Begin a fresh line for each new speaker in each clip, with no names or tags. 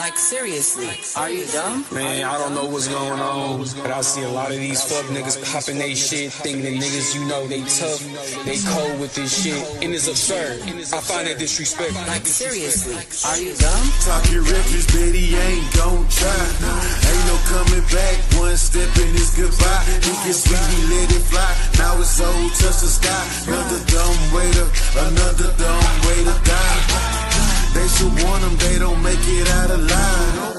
Like seriously, are you dumb?
Man, I don't know what's going on, but I see a lot of these fuck niggas popping they shit, thinking that niggas, you know, they tough, they cold with this shit, and it's absurd. I find that disrespectful.
Like seriously, are you dumb?
Talking reckless, Betty ain't gon' try. Ain't no coming back, one step and it's goodbye. He get sweet, he let it fly. Now it's soul touch the sky. Another dumb way to die. They should warn them, they don't make it out alive.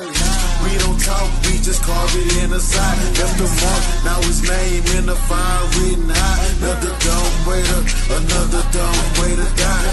We don't talk, we just carve it in the side. Left the mark, now his name in the fire written high. Another dumb way to die.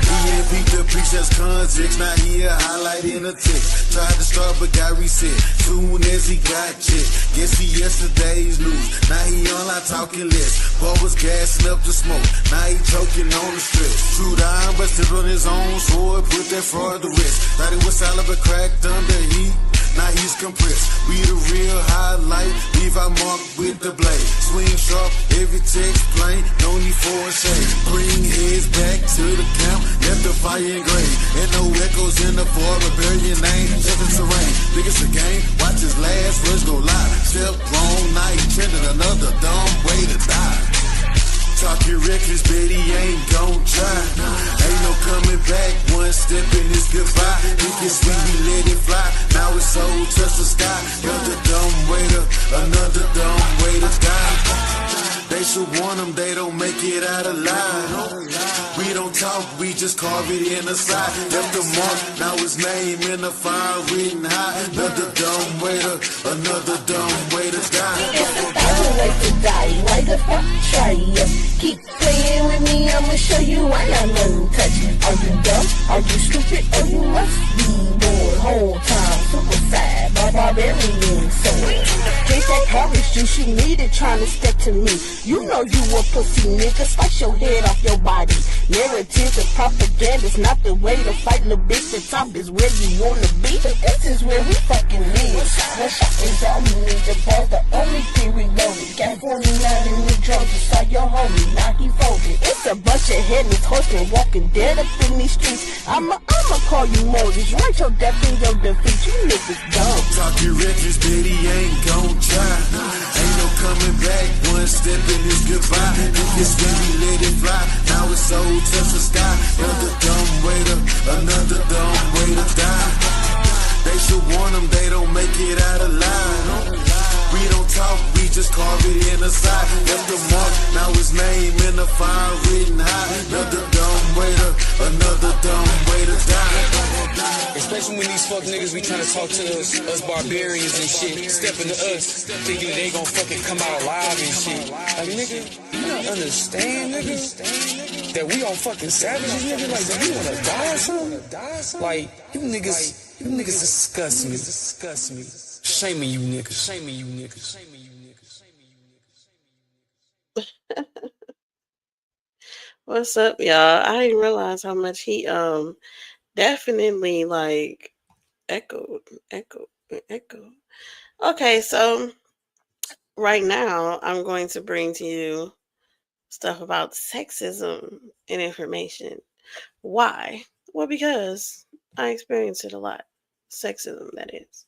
He ain't beat the preachers context, now he a highlight in the text. Tried to start but got reset, soon as he got checked. Guess he yesterday's news, now he online talking less. Boy was gassing up the smoke, now he choking on the stress. True down, busted on his own sword, put that fraud to rest. Thought it was solid but cracked under heat. Now he's compressed, we the real highlight. Leave our mark with the blade. Swing sharp, every text plain, no need for a shade. Bring heads back to the camp, left the fire engraved. And no echoes in the void, rebellion name, heaven terrain. Think it's a game, watch his last words go live. Step wrong, now he trending another dumb way to die. Talking reckless, Betty ain't gon' try. Ain't no coming back, one step and it's goodbye. He get sweet, he let it fly. Now his soul touch the sky. Another dumb way to die. They should warn them, they don't make it out alive. We don't talk, we just carve it in the side. Left the mark, now his name in the fire written high. Another dumb way to die.
It's a thousand ways to die. Why the fuck try it? Keep playing with me, I'ma show you why I'm untouched. Are you dumb? Are you stupid? Or you must be bored? Whole time, super sad, my barbarian soul. Drink that garbage juice you needed trying to step to me. You know you a pussy nigga, slice your head off your body. Narratives and propaganda's not the way to fight, little bitch. The top is where you wanna be, but this is where we fucking live. One shot is all you need, the ball's the only thing we loaded. Got 49 in the drugs, you saw your homie, now he folded. It's a bunch of headless horsemen walking dead up in these streets. I'ma call you Moses, write your death in your defeat, you niggas dumb.
Talking reckless, Betty ain't gon' try. Ain't no coming back, one step and it's goodbye. Think it's when we let it fly, now it's soul touch the sky. Another dumb way to die. They should warn them, they don't make it out alive. We don't talk, we just carve it in the side. Left the mark, now his name in the fire written high. Another dumb way to die.
Especially when these fuck niggas be trying to talk to us barbarians and shit, stepping to us, thinking they gon' fucking come out alive and shit. Like, nigga, you don't understand, nigga, that we all fucking savages, nigga? Like, do you wanna die or something? Like, you niggas disgust me. Shame you niggas.
What's up, y'all? I didn't realize how much he definitely like echoed. Okay, so right now I'm going to bring to you stuff about sexism and information. Why? Well, because I experience it a lot. Sexism, that is.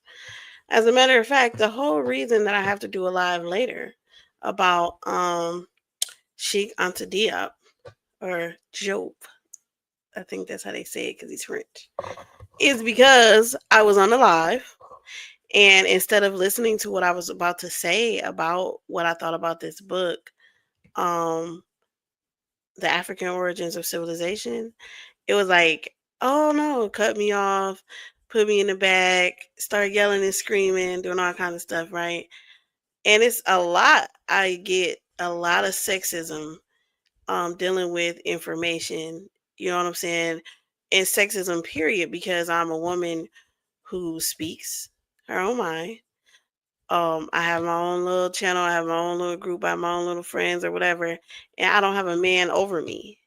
As a matter of fact, the whole reason that I have to do a live later about Sheikh Anta Diop, or Job, I think that's how they say it because he's French, is because I was on the live, and instead of listening to what I was about to say about what I thought about this book, The African Origins of Civilization, it was like, oh no, cut me off, put me in the back, start yelling and screaming, doing all kind of stuff, right? And it's a lot. I get a lot of sexism dealing with information, you know what I'm saying? And sexism, period, because I'm a woman who speaks her own mind. I have my own little channel, I have my own little group, I have my own little friends or whatever, and I don't have a man over me.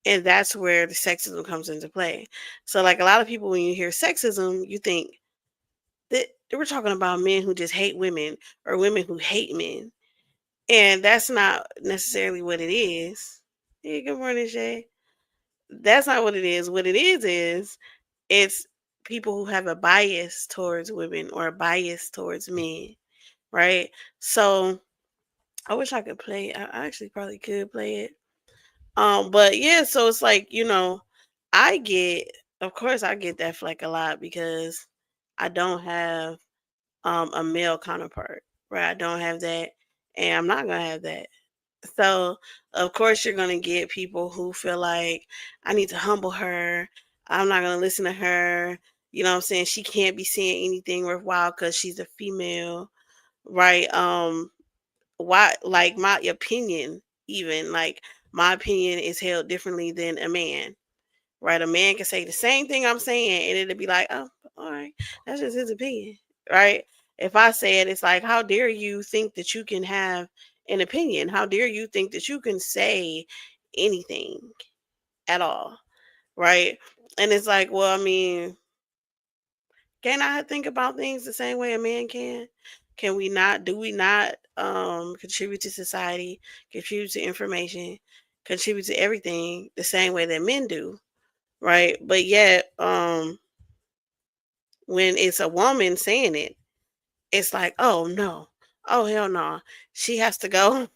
And that's where the sexism comes into play. So, like, a lot of people, when you hear sexism, you think that we're talking about men who just hate women or women who hate men. And that's not necessarily what it is. Hey, good morning, Shay. That's not what it is. What it is it's people who have a bias towards women or a bias towards men, right? So I wish I could play. I actually probably could play it. But yeah, so it's like, I get, of course, I get that flack a lot because I don't have a male counterpart, right? I don't have that, and I'm not gonna have that. So, of course, you're going to get people who feel like I need to humble her. I'm not going to listen to her. You know what I'm saying? She can't be saying anything worthwhile because she's a female, right? Why, like, my opinion, even like my opinion is held differently than a man, right? A man can say the same thing I'm saying and it'll be like, oh, all right, that's just his opinion, right? If I say it, it's like, how dare you think that you can have an opinion? How dare you think that you can say anything at all, right? And it's like, well, I mean, can I think about things the same way a man can? Can we not? Do we not contribute to society, contribute to information, contribute to everything the same way that men do? Right? But yet, when it's a woman saying it, it's like, oh no, oh hell no, she has to go.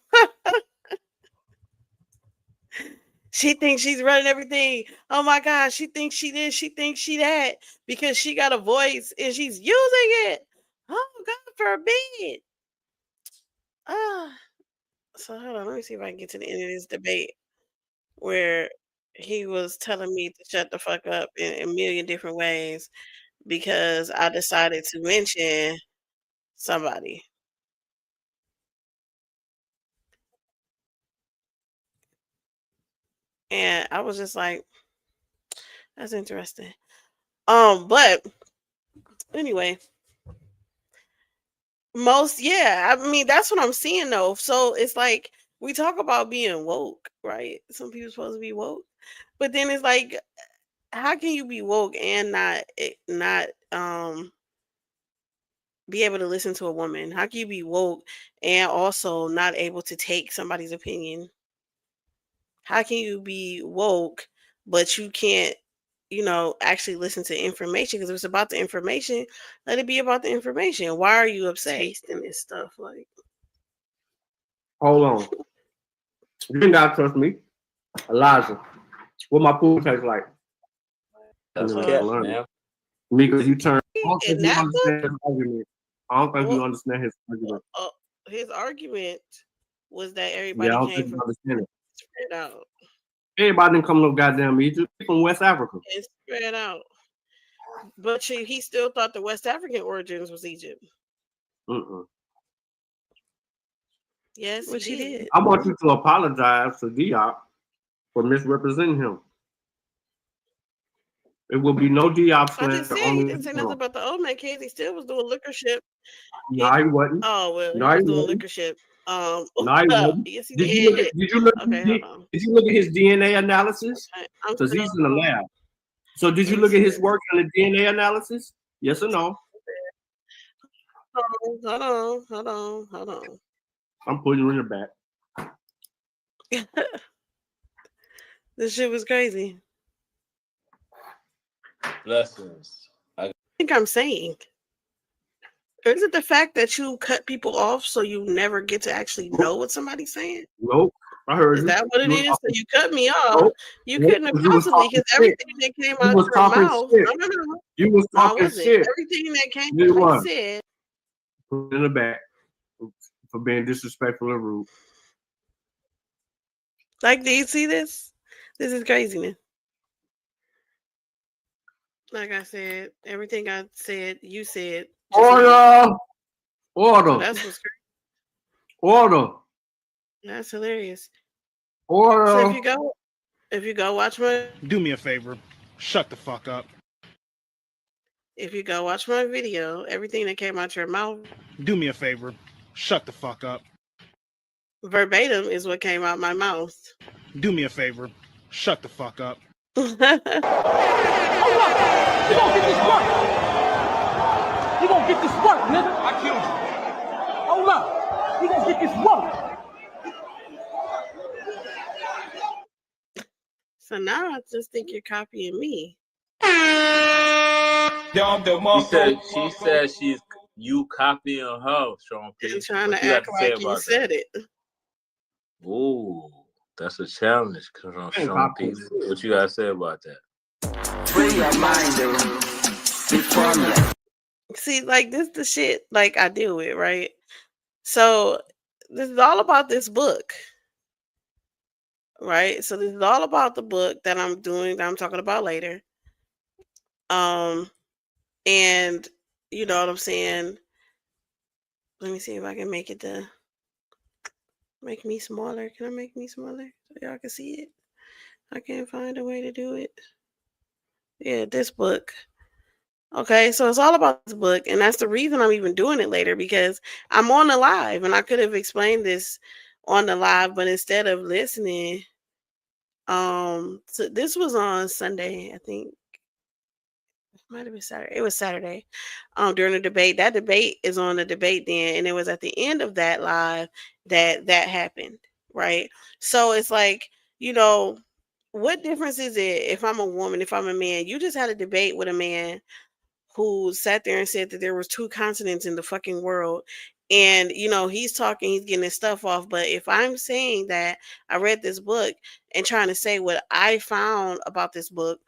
She thinks she's running everything. Oh my gosh, she thinks she this, she thinks she that because she got a voice and she's using it. Oh God forbid. Ah, so hold on, let me see if I can get to the end of this debate where he was telling me to shut the fuck up in a million different ways because I decided to mention somebody. And I was just like, that's interesting. But anyway, yeah, I mean, that's what I'm seeing though. So it's like we talk about being woke, right? Some people supposed to be woke, but then it's like, how can you be woke and not be able to listen to a woman? How can you be woke and also not able to take somebody's opinion? How can you be woke but you can't, actually listen to information? Because if it's about the information, let it be about the information. Why are you upset? Tasting this stuff, like,
Hold on. You ain't gotta trust me. Elijah, what my food tastes like.
That's
Uh,
cat, man.
Because you turn. I don't think
and
you
that
understand his argument. I don't think you
well,
understand his argument.
his argument was that
Yeah, I
everybody
don't
came
think you
from
understand it.
spread out.
Everybody didn't come no goddamn Egypt. They from West Africa.
It's spread out. But he still thought the West African origins was Egypt.
Mm-mm.
Yes, which he did.
I want you to apologize to Diop for misrepresenting him. It will be no Diop
I
slander
just said
on
he
this
didn't say nothing
channel.
about the old man case. He still was doing liquor ship.
No, he wasn't.
Oh well,
No,
he
he
was doing
wasn't.
liquor ship.
No, he wasn't.
Yes, he
Did
did.
you look at? Did you look?
Okay,
Did,
hold on.
did you look at his DNA analysis?
I'm
Because
still
he's in the lab. So did you look at his work on the DNA analysis? Yes or no?
Hold on.
I'm putting you in the back.
This shit was crazy.
Blessings.
I think I'm saying. Or is it the fact that you cut people off so you never get to actually know what somebody's saying?
Nope. I heard
Is
you.
that what it is? So you cut me off.
Nope.
You couldn't have possibly, because everything that came out your mouth. No.
You was talking shit.
Everything that came out, I said.
Put in the back for being disrespectful and rude.
Like, do you see this? This is craziness. Like I said, everything I said, you said.
Order.
So that's what's crazy.
Order.
That's hilarious.
Order.
So if you go watch my,
do me a favor, shut the fuck up.
If you go watch my video, everything that came out your mouth,
do me a favor, shut the fuck up.
Verbatim is what came out my mouth.
Do me a favor, shut the fuck up.
Hold up! You gonna get this work! You gonna get this work, nigga! I killed you. Hold up! You gonna get this work!
So now I just think you're copying me.
She said she's you copying her, Sean P.
And trying
What
to
you got
act
to say
like you
about
said
that?
it.
Ooh, that's a challenge,
ain't
Sean P.
copying.
What you got to say about that?
Free your mind, dude. Before me.
See, like this the shit like I deal with, right? So this is all about this book. Right? So this is all about the book that I'm doing that I'm talking about later. And you know what I'm saying? Let me see if I can make it to make me smaller. Can I make me smaller so y'all can see it? I can't find a way to do it. Yeah, this book. Okay, so it's all about this book, and that's the reason I'm even doing it later because I'm on the live and I could have explained this on the live, but instead of listening, so this was on Sunday, I think. Might have been Saturday. It was Saturday. During the debate. That debate is on the debate then, and it was at the end of that live that happened, right? So it's like, you know, what difference is it if I'm a woman, if I'm a man? You just had a debate with a man who sat there and said that there was two continents in the fucking world. And you know, he's talking, he's getting his stuff off. But if I'm saying that I read this book and trying to say what I found about this book,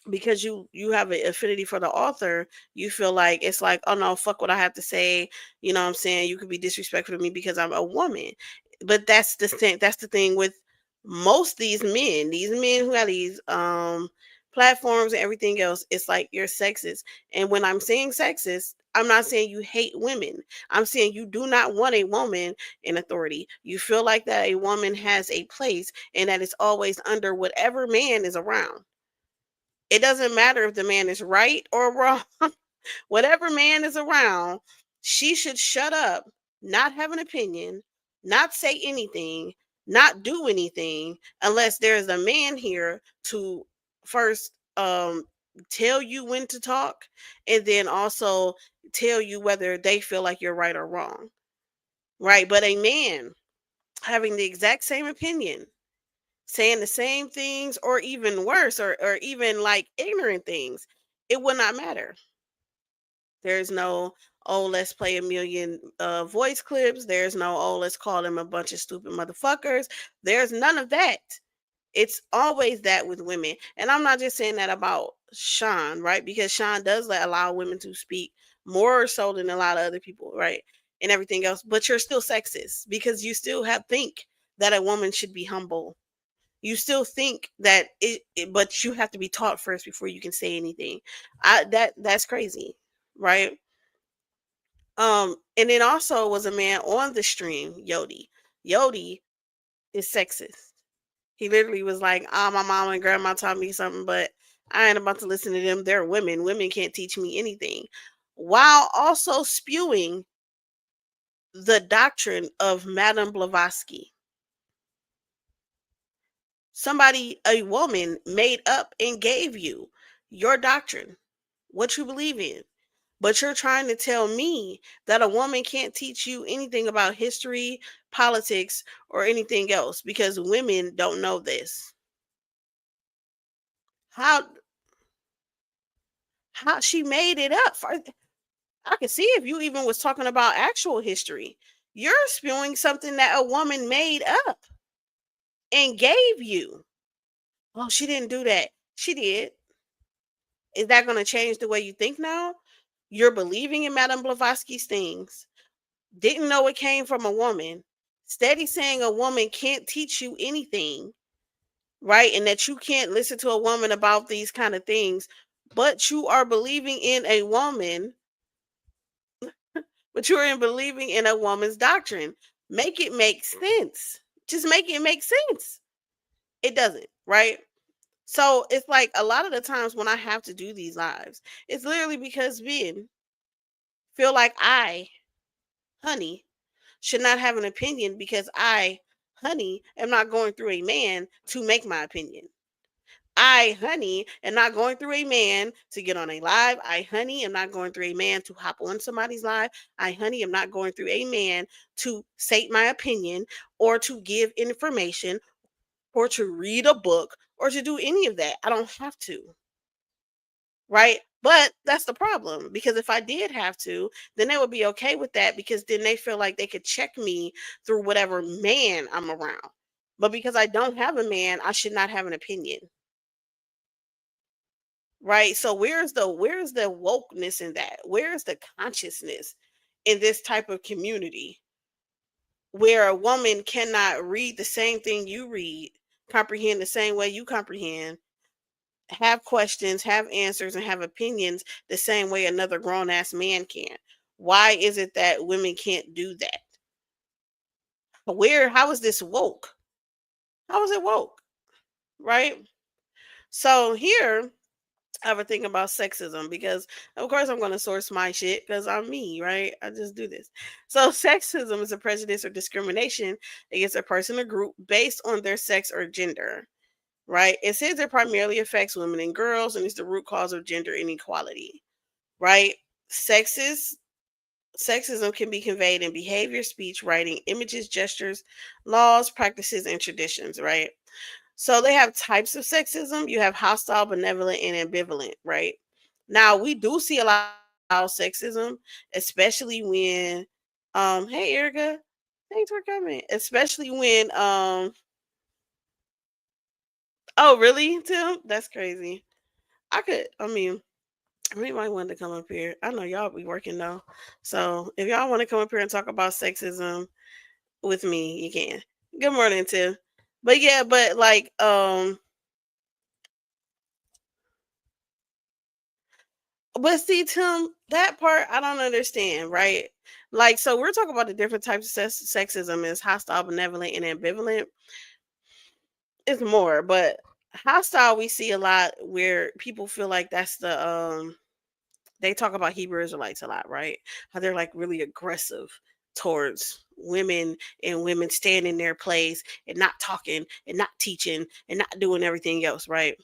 because you have an affinity for the author, you feel like it's like, oh no, fuck what I have to say. You know what I'm saying? You could be disrespectful to me because I'm a woman. But that's the thing with most these men who have these platforms and everything else. It's like you're sexist. And when I'm saying sexist, I'm not saying you hate women. I'm saying you do not want a woman in authority. You feel like that a woman has a place and that it's always under whatever man is around. It doesn't matter if the man is right or wrong. Whatever man is around, she should shut up, not have an opinion, not say anything, not do anything unless there's a man here to first tell you when to talk and then also tell you whether they feel like you're right or wrong. Right? But a man having the exact same opinion, saying the same things or even worse or even like ignorant things, it will not matter. There's no, oh, let's play a million voice clips. There's no, oh, let's call them a bunch of stupid motherfuckers. There's none of that. It's always that with women. And I'm not just saying that about Sean, right? Because Sean does allow women to speak more so than a lot of other people, right? And everything else. But you're still sexist because you still have think that a woman should be humble. You still think that but you have to be taught first before you can say anything. That's crazy, right? And then also was a man on the stream, Yodi. Yodi is sexist. He literally was like, "Ah, my mom and grandma taught me something, but I ain't about to listen to them. They're women. Women can't teach me anything." While also spewing the doctrine of Madame Blavatsky. Somebody, a woman, made up and gave you your doctrine, what you believe in. But you're trying to tell me that a woman can't teach you anything about history, politics, or anything else because women don't know this. How she made it up? I can see if you even was talking about actual history. You're spewing something that a woman made up and gave you. Oh, she didn't do that. She did. Is that going to change the way you think now? You're believing in Madame Blavatsky's things. Didn't know it came from a woman. Steady saying a woman can't teach you anything, right? And that you can't listen to a woman about these kind of things. But you are believing in a woman, but you are believing in a woman's doctrine. Make it make sense. Just make it make sense. It doesn't, right? So it's like a lot of the times when I have to do these lives, it's literally because men feel like I, honey, should not have an opinion because I, honey, am not going through a man to make my opinion. I, honey, am not going through a man to get on a live. I, honey, am not going through a man to hop on somebody's live. I, honey, am not going through a man to state my opinion or to give information or to read a book or to do any of that. I don't have to. Right? But that's the problem, because if I did have to, then they would be okay with that, because then they feel like they could check me through whatever man I'm around. But because I don't have a man, I should not have an opinion. Right? So where's the wokeness in that? Where's the consciousness in this type of community where a woman cannot read the same thing you read, comprehend the same way you comprehend, have questions, have answers, and have opinions the same way another grown ass man can? Why is it that women can't do that? How is this woke? How is it woke? Right? So here I have a thing about sexism, because of course I'm going to source my shit because I'm me, right? I just do this. So sexism is a prejudice or discrimination against a person or group based on their sex or gender, right? It says it primarily affects women and girls and is the root cause of gender inequality, right? Sexist Sexism can be conveyed in behavior, speech, writing, images, gestures, laws, practices, and traditions, right? So they have types of sexism. You have hostile, benevolent, and ambivalent, right? Now we do see a lot of sexism, especially when hey Erica, thanks for coming. Especially when oh really, Tim? That's crazy. I mean, we might want to come up here. I know y'all be working though. So if y'all want to come up here and talk about sexism with me, you can. Good morning, Tim. But yeah, but like but see, Tim, that part I don't understand, right? Like, so we're talking about the different types of sexism is hostile, benevolent, and ambivalent. It's more, but hostile we see a lot where people feel like that's the they talk about Hebrew Israelites a lot, right? How they're like really aggressive towards women, and women staying in their place and not talking and not teaching and not doing everything else, right?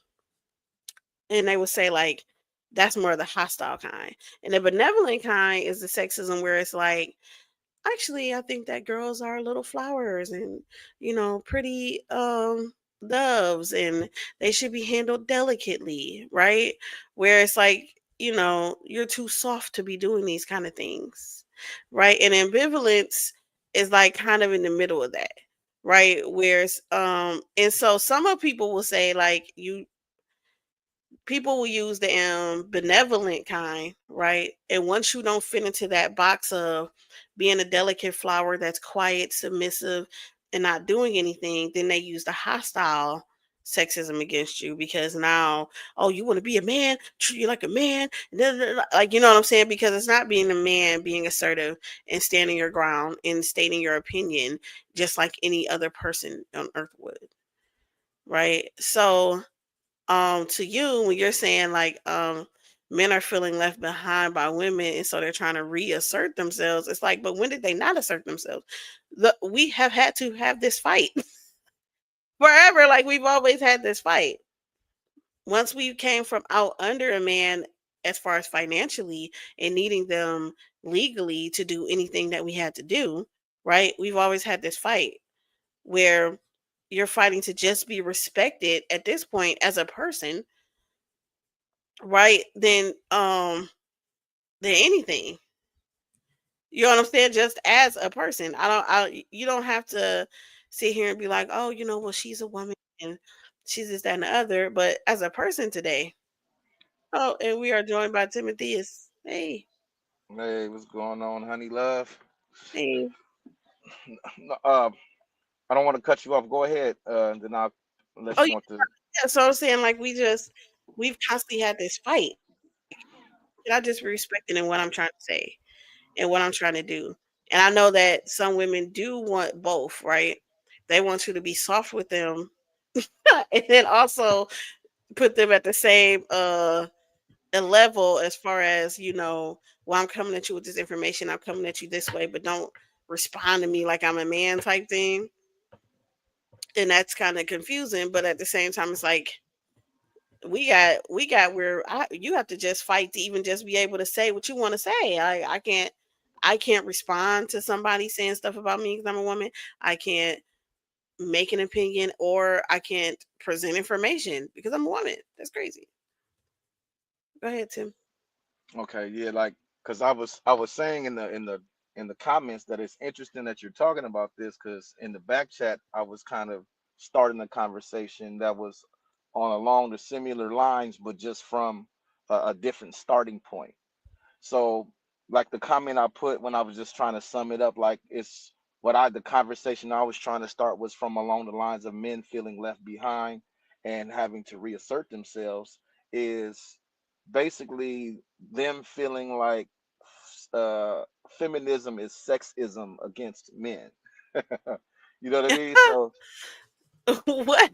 And they would say like that's more the hostile kind. And the benevolent kind is the sexism where it's like, actually, I think that girls are little flowers and, pretty doves, and they should be handled delicately, right? Where it's like, you're too soft to be doing these kind of things, right? And ambivalence is like kind of in the middle of that, right? Where's and so some of people will say like people will use the benevolent kind, right? And once you don't fit into that box of being a delicate flower that's quiet, submissive, and not doing anything, then they use the hostile sexism against you, because now, oh, you want to be a man, treat you like a man, like, you know what I'm saying? Because it's not being a man, being assertive and standing your ground and stating your opinion just like any other person on earth would, right? So to you, when you're saying like men are feeling left behind by women and so they're trying to reassert themselves, it's like, but when did they not assert themselves? We have had to have this fight forever. Like, we've always had this fight. Once we came from out under a man, as far as financially and needing them legally to do anything that we had to do, right? We've always had this fight where you're fighting to just be respected at this point as a person, right? Than anything. You know what I'm saying? Just as a person. You don't have to sit here and be like, oh, well, she's a woman and she's this, that, and the other. But as a person today, oh, and we are joined by Timotheus. Hey,
Hey, what's going on, honey love?
hey.
No, I don't want to cut you off. Go ahead, and then I'll
Oh
unless you
yeah,
want to.
yeah. So I'm saying like we've constantly had this fight. And I just be respecting in what I'm trying to say and what I'm trying to do. And I know that some women do want both, right? They want you to be soft with them and then also put them at the same a level as far as, well, I'm coming at you with this information, I'm coming at you this way, but don't respond to me like I'm a man type thing. And that's kind of confusing, but at the same time it's like we got where you have to just fight to even just be able to say what you want to say. I can't respond to somebody saying stuff about me because I'm a woman. I can't make an opinion, or I can't present information because I'm a woman. That's crazy. Go ahead, Tim.
Okay, yeah, like because I was saying in the comments that it's interesting that you're talking about this because in the back chat I was kind of starting a conversation that was on along the similar lines, but just from a different starting point. So, like the comment I put when I was just trying to sum it up, like it's the conversation I was trying to start was from along the lines of men feeling left behind and having to reassert themselves, is basically them feeling like uh, feminism is sexism against men. You know what I mean? So,
What?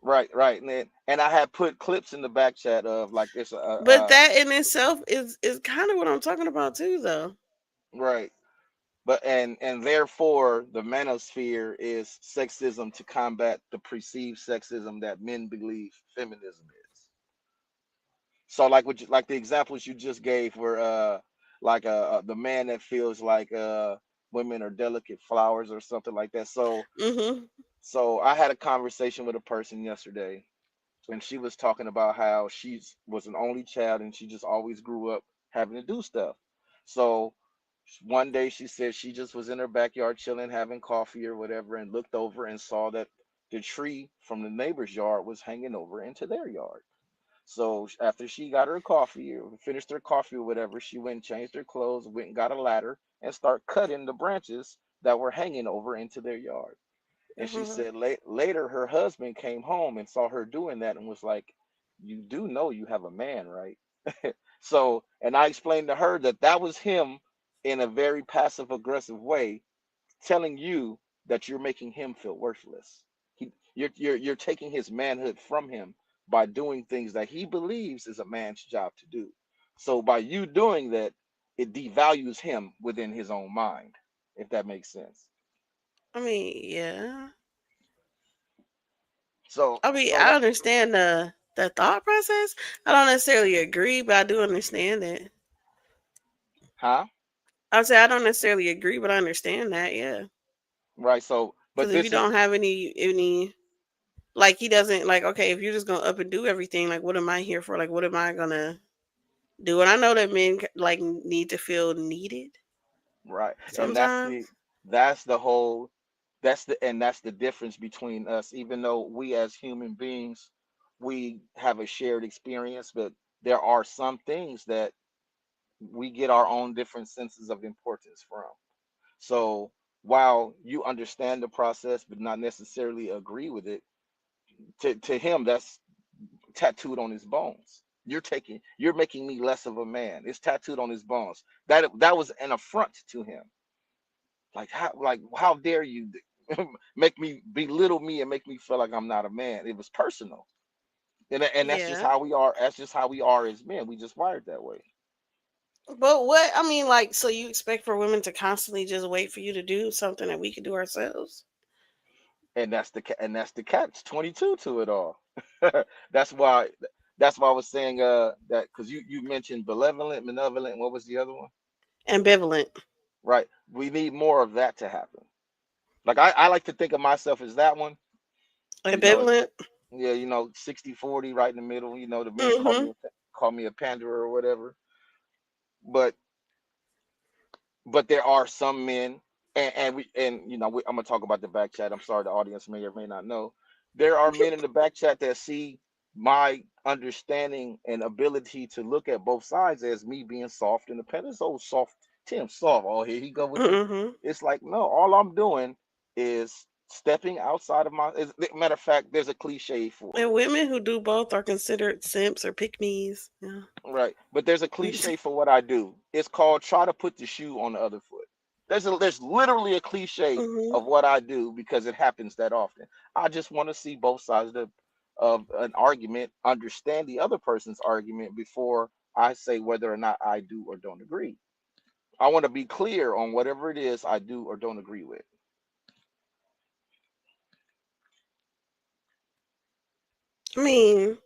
right, right. And I had put clips in the back chat of like it's
But that in itself is kind of what I'm talking about too, though.
right. But and therefore the manosphere is sexism to combat the perceived sexism that men believe feminism is. So like like the examples you just gave were like the man that feels like women are delicate flowers or something like that. So
Mm-hmm.
so I had a conversation with a person yesterday, and she was talking about how she was an only child and she just always grew up having to do stuff. So one day she said she just was in her backyard chilling, having coffee or whatever, and looked over and saw that the tree from the neighbor's yard was hanging over into their yard. So after she got her coffee or finished her coffee or whatever, she went and changed her clothes, went and got a ladder and start cutting the branches that were hanging over into their yard. And she
Mm-hmm.
said later her husband came home and saw her doing that and was like, "You do know you have a man, right?" So, and I explained to her that that was him in a very passive aggressive way telling you that you're making him feel worthless. You're taking his manhood from him by doing things that he believes is a man's job to do. So by you doing that, it devalues him within his own mind, if that makes sense.
I mean, yeah.
So
I mean,
so
I
that
understand the thought process. I don't necessarily agree, but I do understand it.
huh?
I would say I don't necessarily agree, but I understand that. Yeah,
Right. So but
because if you
this is
don't have any like he doesn't like okay, if you're just gonna up and do everything, like what am I here for? Like what am I gonna do? And I know that men like need to feel needed
right. And
sometimes.
that's the whole that's the difference between us, even though we as human beings we have a shared experience, but there are some things that we get our own different senses of importance from. So while you understand the process but not necessarily agree with it, to him that's tattooed on his bones. You're making me less of a man. It's tattooed on his bones. That was an affront to him. Like how dare you make me belittle me and make me feel like I'm not a man. It was personal. And that's just
Yeah,
how we are. That's just how we are as men. We just wired that way.
but what I mean, like, so you expect for women to constantly just wait for you to do something that we can do ourselves?
And that's the catch 22 to it all. that's why that's why I was saying that because you mentioned benevolent. What was the other one?
Ambivalent,
Right. We need more of that to happen. Like I like to think of myself as that one. You know,
ambivalent.
yeah, 60-40 right in the middle. The men
Mm-hmm.
call me a panderer or whatever. But there are some men, I'm gonna talk about the back chat. I'm sorry, the audience may or may not know. There are men in the back chat that see my understanding and ability to look at both sides as me being soft and independent. Oh, soft, Tim, soft. Oh, here he go with the.
Mm-hmm.
It's like no, all I'm doing is stepping outside of matter of fact, there's a cliche for
And
it.
women who do both are considered simps or pick me's. Yeah.
Right. But there's a cliche for what I do. It's called try to put the shoe on the other foot. There's literally a cliche
Mm-hmm.
of what I do because it happens that often. I just want to see both sides of an argument, understand the other person's argument before I say whether or not I do or don't agree. I want to be clear on whatever it is I do or don't agree with.
I mean,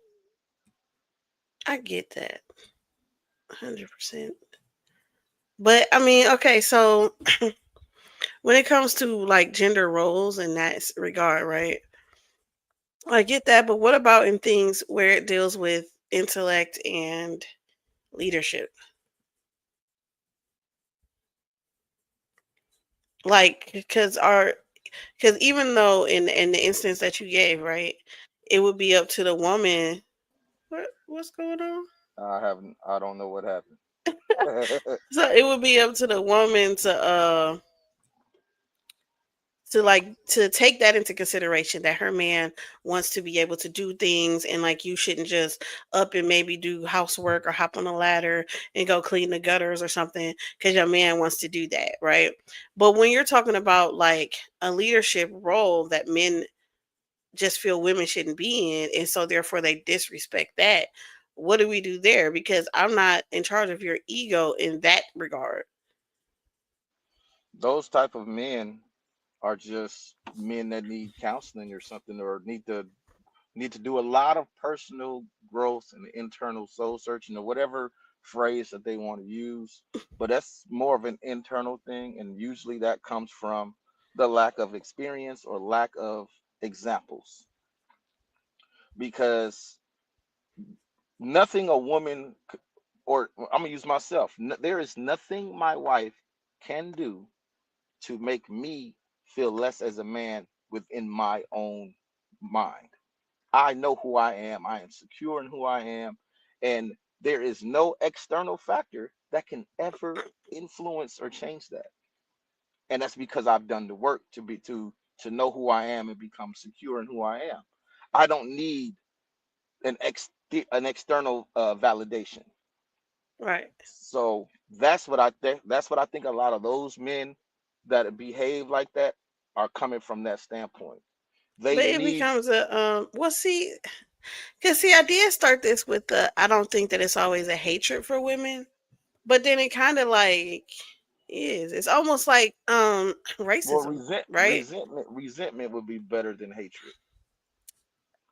I get that 100%. But I mean, okay, so when it comes to like gender roles in that regard, right? I get that, but what about in things where it deals with intellect and leadership. Like, because even though in the instance that you gave, right, it would be up to the woman. What's going on?
I don't know what happened.
So it would be up to the woman to like to take that into consideration, that her man wants to be able to do things, and like you shouldn't just up and maybe do housework or hop on a ladder and go clean the gutters or something because your man wants to do that, right? But when you're talking about like a leadership role that men just feel women shouldn't be in, and so therefore they disrespect that, what do we do there? Because I'm not in charge of your ego in that regard.
Those type of men are just men that need counseling or something, or need to do a lot of personal growth and internal soul searching, or whatever phrase that they want to use. But that's more of an internal thing, and usually that comes from the lack of experience or lack of examples. Because nothing a woman or I'm gonna use myself. There is nothing my wife can do to make me feel less as a man within my own mind. I know who I am. I am secure in who I am. And there is no external factor that can ever influence or change that. And that's because I've done the work to know who I am and become secure in who I am. I don't need an external validation.
Right.
So that's what I think. That's what I think. A lot of those men that behave like that are coming from that standpoint. They
But it
need.
becomes a well, see, because see, I did start this with the I don't think that it's always a hatred for women, but then it kind of like is. It's almost like
Well,
racism, right?
resentment would be better than hatred,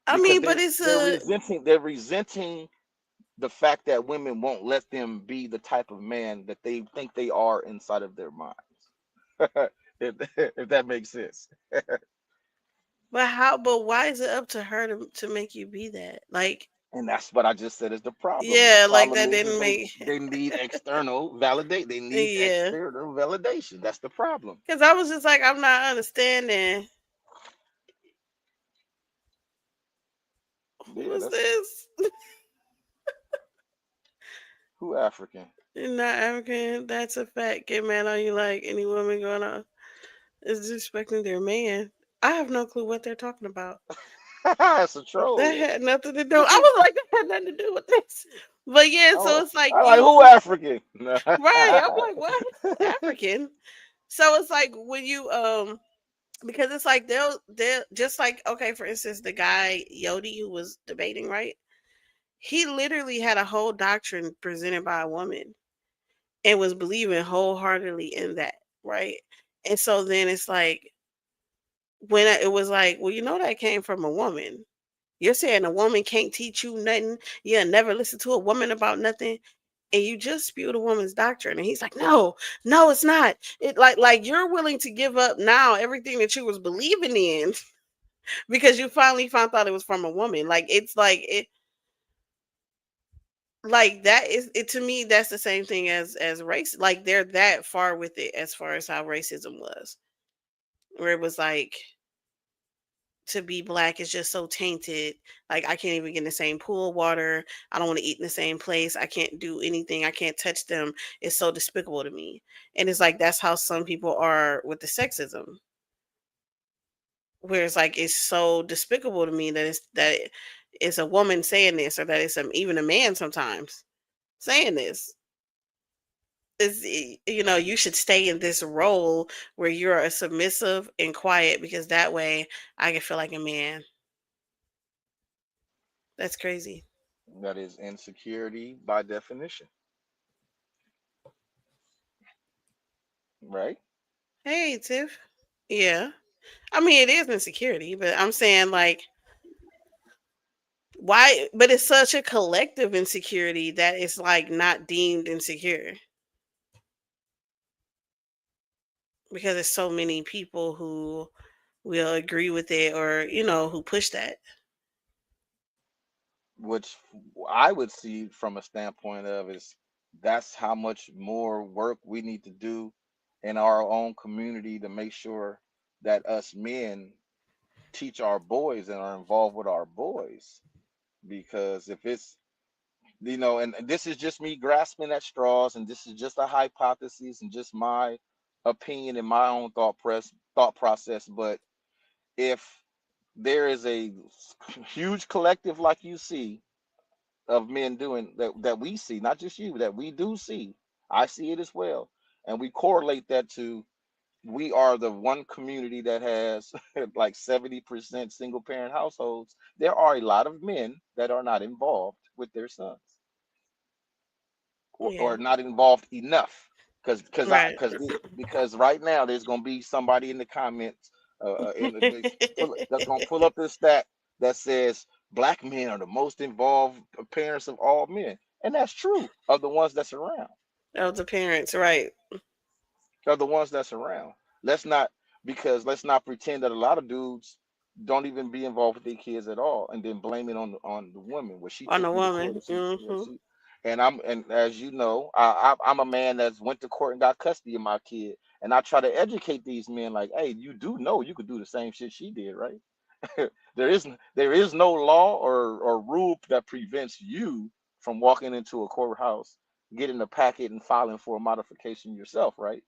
I
because
mean, but it's
they're resenting the fact that women won't let them be the type of man that they think they are inside of their minds. If that makes sense.
but how? But why is it up to her to make you be that? Like,
And that's what I just said is the problem. The
yeah, like
problem
that
is
didn't make
they need external validate. They need
yeah.
external validation. That's the problem.
Because I was just like, I'm not understanding.
Yeah,
Who's
that's
this?
who African.
You're not African. That's a fact. Get mad on you like any woman going on is disrespecting their man. I have no clue what they're talking about.
It's a
That
troll.
had nothing to do. I was like, that had nothing to do with this. But yeah, so
Oh,
it's like
I like who
you
African.
right. I'm like, what? Who's African? So it's like when you because it's like they'll just like okay, for instance, the guy Yodi who was debating, right? He literally had a whole doctrine presented by a woman and was believing wholeheartedly in that, right? And so then it's like when it was like, well, you know that came from a woman. You're saying a woman can't teach you nothing. You'll never listen to a woman about nothing. And you just spewed a woman's doctrine. And he's like, no, no, it's not. It like you're willing to give up now everything that you was believing in because you finally found out it was from a woman. Like it's like that is it to me, that's the same thing as race. Like they're that far with it as far as how racism was. Where it was like to be black is just so tainted. Like I can't even get in the same pool of water. I don't want to eat in the same place. I can't do anything. I can't touch them. It's so despicable to me. And it's like that's how some people are with the sexism. Where it's like it's so despicable to me that it's a woman saying this or that it's even a man sometimes saying this. Is you know, you should stay in this role where you're a submissive and quiet because that way I can feel like a man. That's crazy.
That is insecurity by definition, right?
Hey, Tiff. Yeah. I mean, it is insecurity, but I'm saying like why but it's such a collective insecurity that it's like not deemed insecure because there's so many people who will agree with it or, you know, who push that.
which I would see from a standpoint of is that's how much more work we need to do in our own community to make sure that us men teach our boys and are involved with our boys. Because if it's, and this is just me grasping at straws, and this is just a hypothesis and just my opinion and my own thought process. But if there is a huge collective like you see of men doing that we see, not just you, that we do see, I see it as well, and we correlate that to we are the one community that has like 70% single parent households. There are a lot of men that are not involved with their sons,
Yeah.
or not involved enough, because I
Right.
because right now there's going to be somebody in the comments that's going to pull up this stat that says black men are the most involved parents of all men, and that's true of the ones that's around.
Of the parents, right.
Are the ones that's around. Let's not because let's not pretend that a lot of dudes don't even be involved with their kids at all, and then blame it on the woman. Well, she
On
took
a
me to court,
woman.
and
Hmm.
and as you know, I'm a man that's went to court and got custody of my kid, and I try to educate these men like, hey, you do know you could do the same shit she did, right? There is no law or rule that prevents you from walking into a courthouse, getting a packet and filing for a modification yourself, right?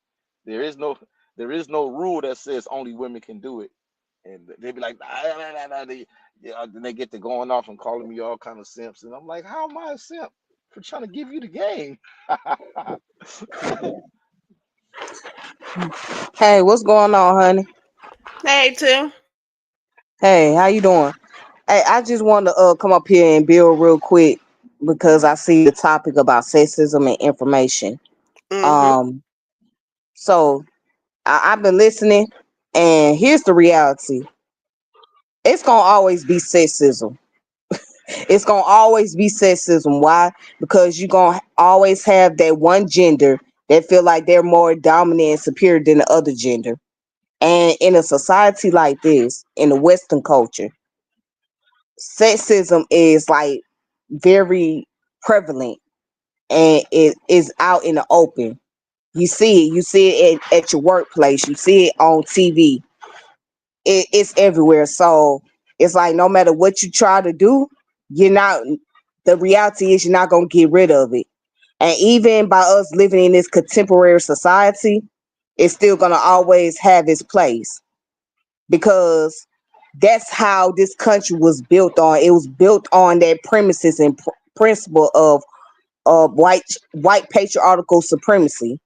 There is no there is no rule that says only women can do it. And they be like, nah, nah, nah, nah, then they get to going off and calling me all kind of simps, and I'm like, how am I a simp for trying to give you the game?
Hey, what's going on, honey?
Hey, too.
Hey, how you doing? Hey, I just wanted to come up here and build real quick because I see the topic about sexism and information.
Hmm.
Um, so I've been listening, and here's the reality: it's gonna always be sexism. It's gonna always be sexism. Why? Because you're gonna always have that one gender that feel like they're more dominant and superior than the other gender. And in a society like this, in the Western culture, sexism is like very prevalent and it is out in the open. You see it at your workplace, you see it on TV, it's everywhere. So it's like no matter what you try to do, you're not, the reality is you're not going to get rid of it. And even by us living in this contemporary society, it's still going to always have its place because that's how this country was built on. It was built on that premises and principle of white patriarchal supremacy.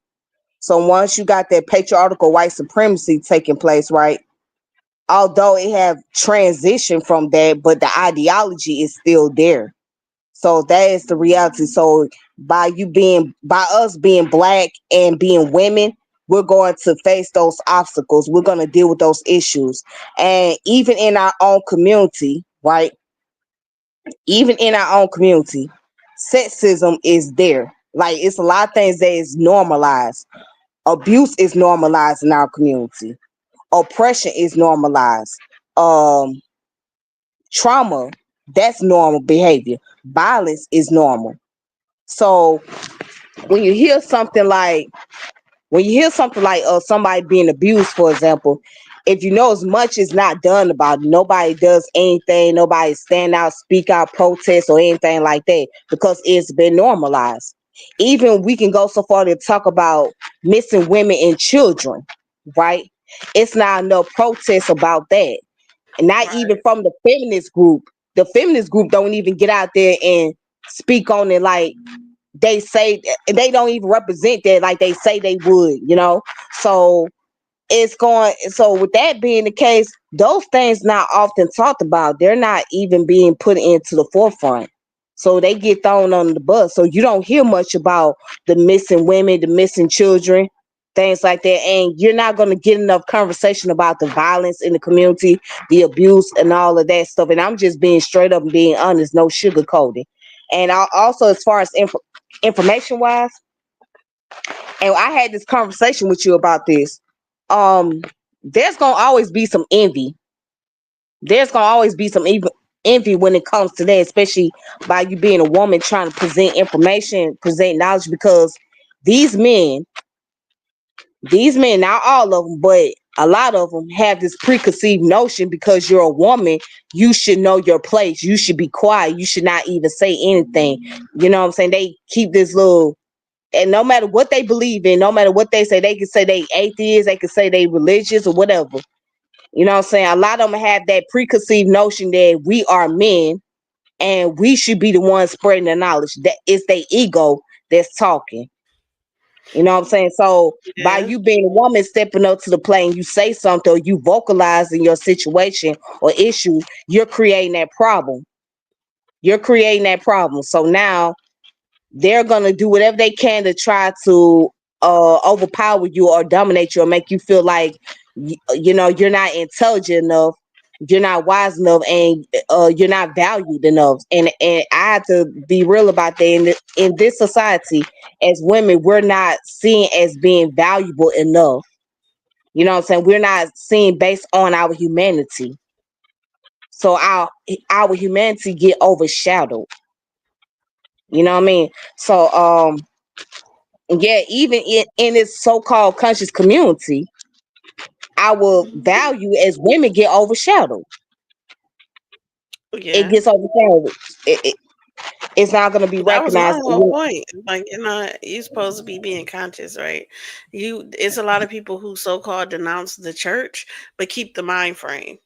So once you got that patriarchal white supremacy taking place, right? Although it have transitioned from that, but the ideology is still there. So that is the reality. So by us being black and being women, we're going to face those obstacles. We're going to deal with those issues. And even in our own community, right? Even in our own community, sexism is there. Like it's a lot of things that is normalized. Abuse is normalized in our community. Oppression is normalized. Um, Trauma, that's normal behavior. Violence is normal. So when you hear something like somebody being abused, for example, if you know as much is not done about it, nobody does anything, nobody stand out, speak out, protest or anything like that because it's been normalized. Even we can go so far to talk about missing women and children, right? It's not enough protests about that. And not even
Right.
from the feminist group. The feminist group don't even get out there and speak on it like they say, and they don't even represent that like they say they would. So so with that being the case, those things not often talked about. They're not even being put into the forefront. So they get thrown on the bus. So you don't hear much about the missing women, the missing children, things like that. And you're not going to get enough conversation about the violence in the community, the abuse and all of that stuff. And I'm just being straight up and being honest, no sugarcoating. And also as far as information wise, and I had this conversation with you about this. There's gonna always be some envy. There's gonna always be some envy when it comes to that, especially by you being a woman trying to present information, present knowledge, because these men, not all of them, but a lot of them have this preconceived notion because you're a woman, you should know your place. You should be quiet. You should not even say anything. You know what I'm saying? They keep this little, and no matter what they believe in, no matter what they can say they atheists, they can say they religious or whatever. You know what I'm saying? A lot of them have that preconceived notion that we are men and we should be the ones spreading the knowledge. That is their ego that's talking. You know what I'm saying? So by
Yeah.
you being a woman stepping up to the plate and you say something or you vocalize in your situation or issue, you're creating that problem. You're creating that problem. So now they're gonna do whatever they can to try to overpower you or dominate you or make you feel like you know you're not intelligent enough, you're not wise enough, and you're not valued enough. And I have to be real about that. In this society, as women, we're not seen as being valuable enough. You know what I'm saying? We're not seen based on our humanity. So our humanity get overshadowed. You know what I mean? So yeah, even in this so-called conscious community, our
Mhm.
value as women get overshadowed. It
Yeah.
gets overshadowed. It's not going to be
That was my
recognized.
whole point. Like, you're supposed to be being conscious, right? It's a lot of people who so-called denounce the church, but keep the mind frame.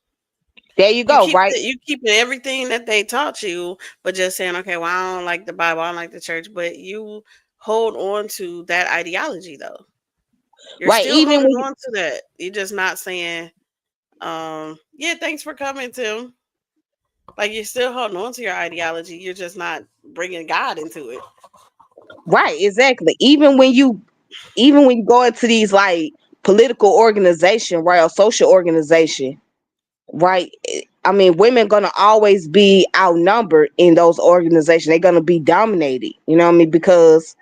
There you go, right?
You keeping everything that they taught you, but just saying, okay, well, I don't like the Bible, I don't like the church, but you hold on to that ideology though. You're
Right.
still
Even
holding
when you,
on to that. You're just not saying, yeah, thanks for coming, Tim. Like you're still holding on to your ideology. You're just not bringing God into it.
right, exactly. Even when you go into these like political organization, right, or social organization, right? I mean, women gonna always be outnumbered in those organizations. They're gonna be dominated. You know what I mean? Because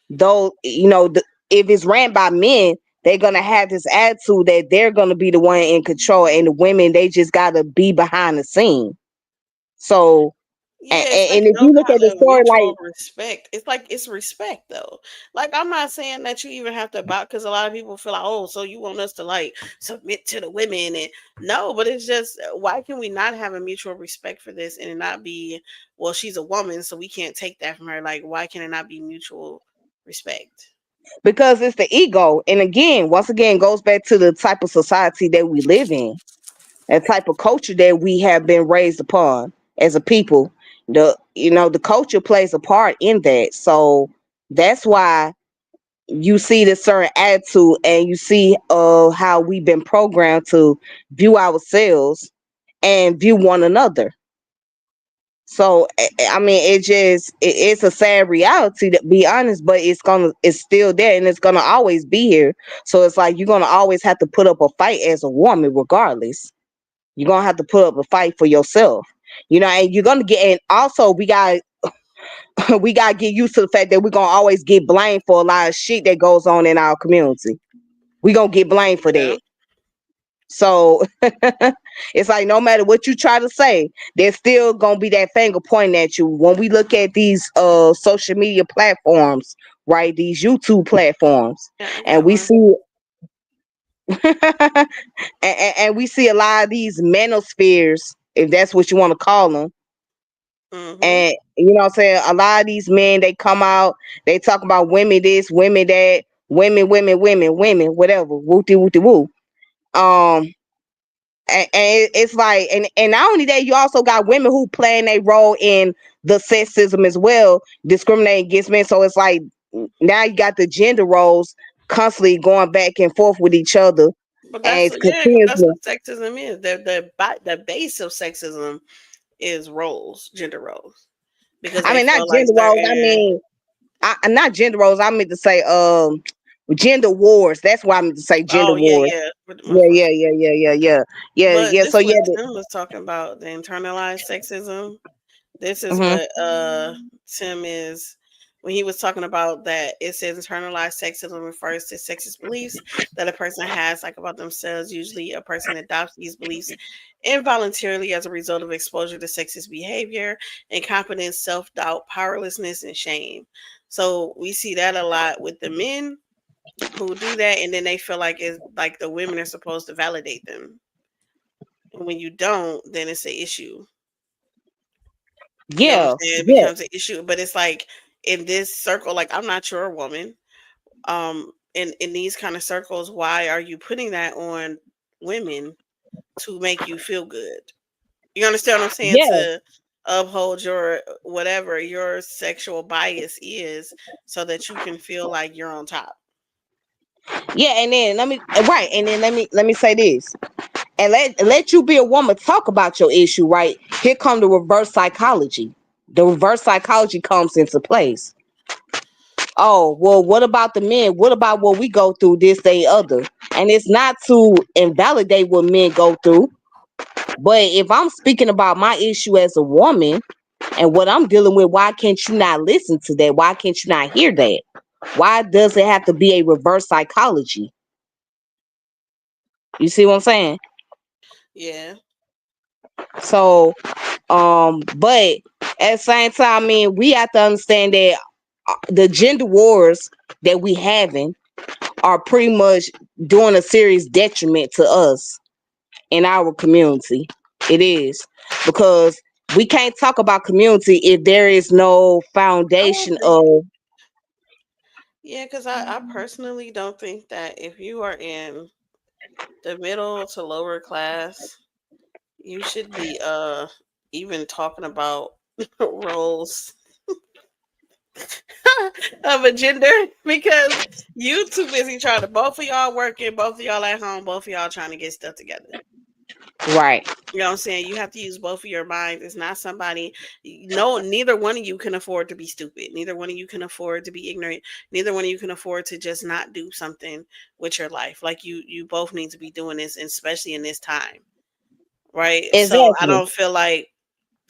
though if it's ran by men, they're gonna have this attitude that they're gonna be the one in control, and the women they just gotta be behind the scene. So
Yeah, it's like
and if
no
you look at
kind
the
of
story, like
mutual respect. It's like it's respect though. Like I'm not saying that you even have to bow because a lot of people feel like, oh, so you want us to like submit to the women and no, but it's just why can we not have a mutual respect for this and it not be well, she's a woman, so we can't take that from her. Like, why can it not be mutual respect?
because it's the ego, and again, once again, goes back to the type of society that we live in, that type of culture that we have been raised upon as a people. The culture plays a part in that. So that's why you see this certain attitude and you see how we've been programmed to view ourselves and view one another. So I mean it's a sad reality to be honest, but it's still there and it's gonna always be here. So it's like you're gonna always have to put up a fight as a woman regardless. You're gonna have to put up a fight for yourself. And you're gonna get, and also we got we gotta get used to the fact that we're gonna always get blamed for a lot of shit that goes on in our community. We're gonna get blamed for
Yeah.
that. So it's like no matter what you try to say, there's still gonna be that finger pointing at you. When we look at these social media platforms, right? These YouTube platforms,
Yeah, I
and
got
we
one.
see and we see a lot of these manospheres, if that's what you want to call them.
Mm-hmm.
And you know what I'm saying? A lot of these men, they come out, they talk about women this, women that, women, whatever, wooty wooty woo. Um, and it's like, and not only that, you also got women who playing a role in the sexism as well, discriminating against men. So it's like now you got the gender roles constantly going back and forth with each other,
But
and
that's
it's
yeah, because that's
continuously.
what sexism is. The base of sexism is roles, gender roles, because
I
they
mean, not
feel like
gender roles. I
certain.
mean, not gender roles. I meant to say gender wars. That's why I meant to say gender
Oh yeah,
wars.
yeah, pretty much,
Yeah,
much.
yeah, yeah, yeah, yeah, yeah, yeah,
But
yeah.
this
So yeah,
what Tim was talking about, the internalized sexism. This is
mhm.
what Tim is when he was talking about that, it says internalized sexism refers to sexist beliefs that a person has, like about themselves. Usually, a person adopts these beliefs involuntarily as a result of exposure to sexist behavior, incompetence, self doubt, powerlessness, and shame. So we see that a lot with the men who do that, and then they feel like it's like the women are supposed to validate them, and when you don't, then it's an issue. You know what I'm
Yeah,
saying? It
yeah,
becomes an issue, but it's like in this circle, like I'm not your woman. In these kind of circles, why are you putting that on women to make you feel good? You understand what I'm saying?
yeah,
To uphold your whatever your sexual bias is, so that you can feel like you're on top.
yeah. And then let me say this, and let you be a woman talk about your issue. Right here, come the reverse psychology. The reverse psychology comes into place. Oh, well, what about the men? What about what we go through, this, day, other? And it's not to invalidate what men go through, but if I'm speaking about my issue as a woman and what I'm dealing with, why can't you not listen to that? Why can't you not hear that? Why does it have to be a reverse psychology? You see what I'm saying?
Yeah,
But at the same time, I mean, we have to understand that the gender wars that we having are pretty much doing a serious detriment to us in our community. It is, because we can't talk about community if there is no
I don't
foundation
think.
of
Yeah, because I personally don't think that if you are in the middle to lower class, you should be even talking about roles of a gender, because you too busy trying to, both of y'all working, both of y'all at home, both of y'all trying to get stuff together.
right,
You know what I'm saying? You have to use both of your minds. It's not somebody, no, neither one of you can afford to be stupid. Neither one of you can afford to be ignorant. Neither one of you can afford to just not do something with your life. Like you both need to be doing this, and especially in this time. Right? So I
exactly,
don't feel like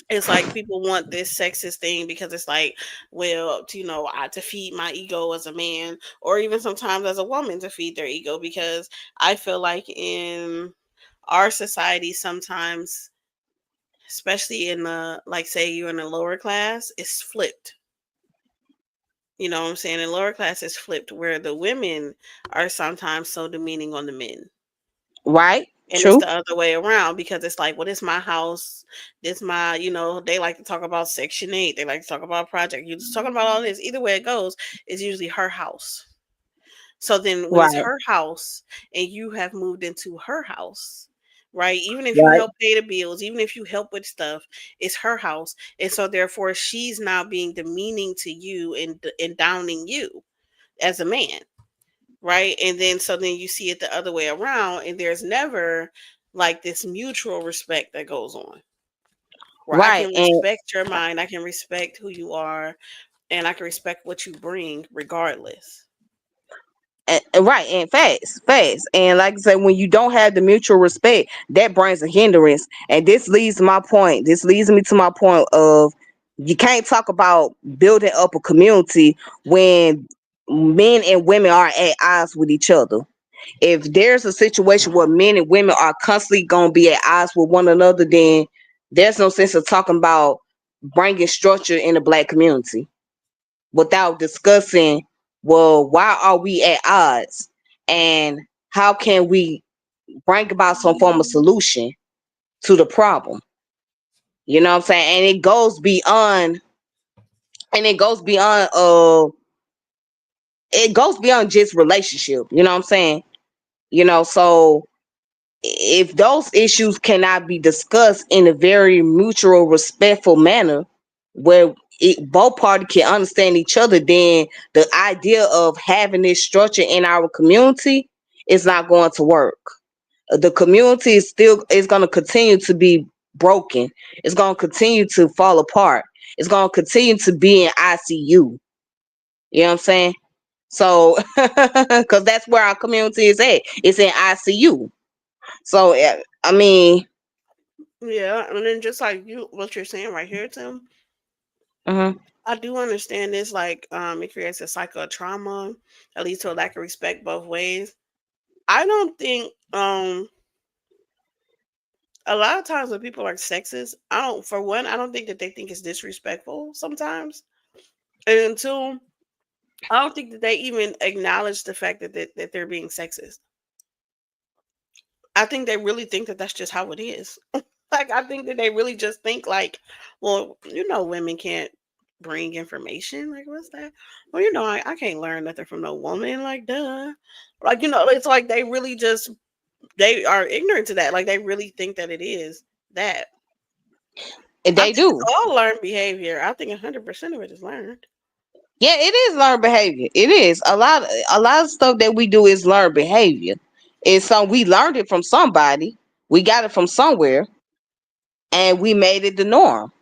it's like people want this sexist thing because it's like, well, to feed my ego as a man, or even sometimes as a woman to feed their ego, because I feel like in our society sometimes, especially in the, like, say you're in the lower class, it's flipped. You know what I'm saying? In lower class, it's flipped, where the women are sometimes so demeaning on the men.
right,
And it's
true,
the other way around, because it's like, well, this my house. This my, they like to talk about Section 8. They like to talk about project. You're just talking about all this. Either way it goes, it's usually her house. So then when it's
right,
her house and you have moved into her house, right? Even if you
right,
help pay the bills, even if you help with stuff, it's her house. And so therefore she's now being demeaning to you and downing you as a man, right? And then so then you see it the other way around, and there's never like this mutual respect that goes on, where I
right,
can
and
respect your mind, I can respect who you are, and I can respect what you bring regardless.
right, and facts, and like I said, when you don't have the mutual respect, that brings a hindrance, and this leads to my point. This leads me to my point of, you can't talk about building up a community when men and women are at odds with each other. If there's a situation where men and women are constantly going to be at odds with one another, then there's no sense of talking about bringing structure in the black community without discussing, well, why are we at odds, and how can we bring about some form of solution to the problem. You know what I'm saying? And it goes beyond just relationship. You know what I'm saying? So if those issues cannot be discussed in a very mutual, respectful manner, where both parties can understand each other, then the idea of having this structure in our community is not going to work. The community is going to continue to be broken. It's going to continue to fall apart. It's going to continue to be in ICU. You know what I'm saying? So, because that's where our community is at. It's in ICU. So, I mean,
Yeah, and then just like you, what you're saying right here, Tim,
uh-huh.
I do understand this. Like, it creates a cycle of trauma that leads to a lack of respect both ways. I don't think, a lot of times when people are sexist, for one, I don't think that they think it's disrespectful sometimes. And two, I don't think that they even acknowledge the fact that they're being sexist. I think they really think that that's just how it is. Like, I think that they really just think like, well, women can't bring information. Like, what's that? Well, I can't learn nothing from no woman. Like, duh. Like, it's like they really just they are ignorant to that. Like, they really think that it is that.
And
I
they
think it's
do.
all learned behavior. I think 100% of it is learned.
Yeah, it is learned behavior. It is a lot of stuff that we do is learned behavior. It's some we learned it from somebody. We got it from somewhere, and we made it the norm.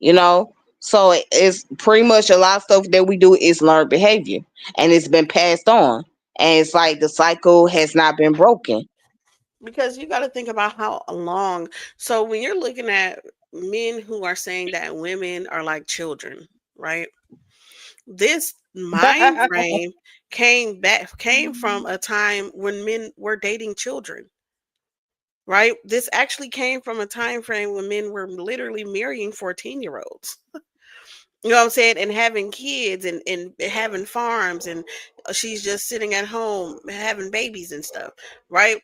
You know, so it's pretty much a lot of stuff that we do is learned behavior, and it's been passed on, and it's like the cycle has not been broken.
Because you got to think about how long. So when you're looking at men who are saying that women are like children, right? This mind frame came from a time when men were dating children, right? This actually came from a time frame when men were literally marrying 14-year-olds. You know what I'm saying? And having kids and having farms, and she's just sitting at home having babies and stuff, right?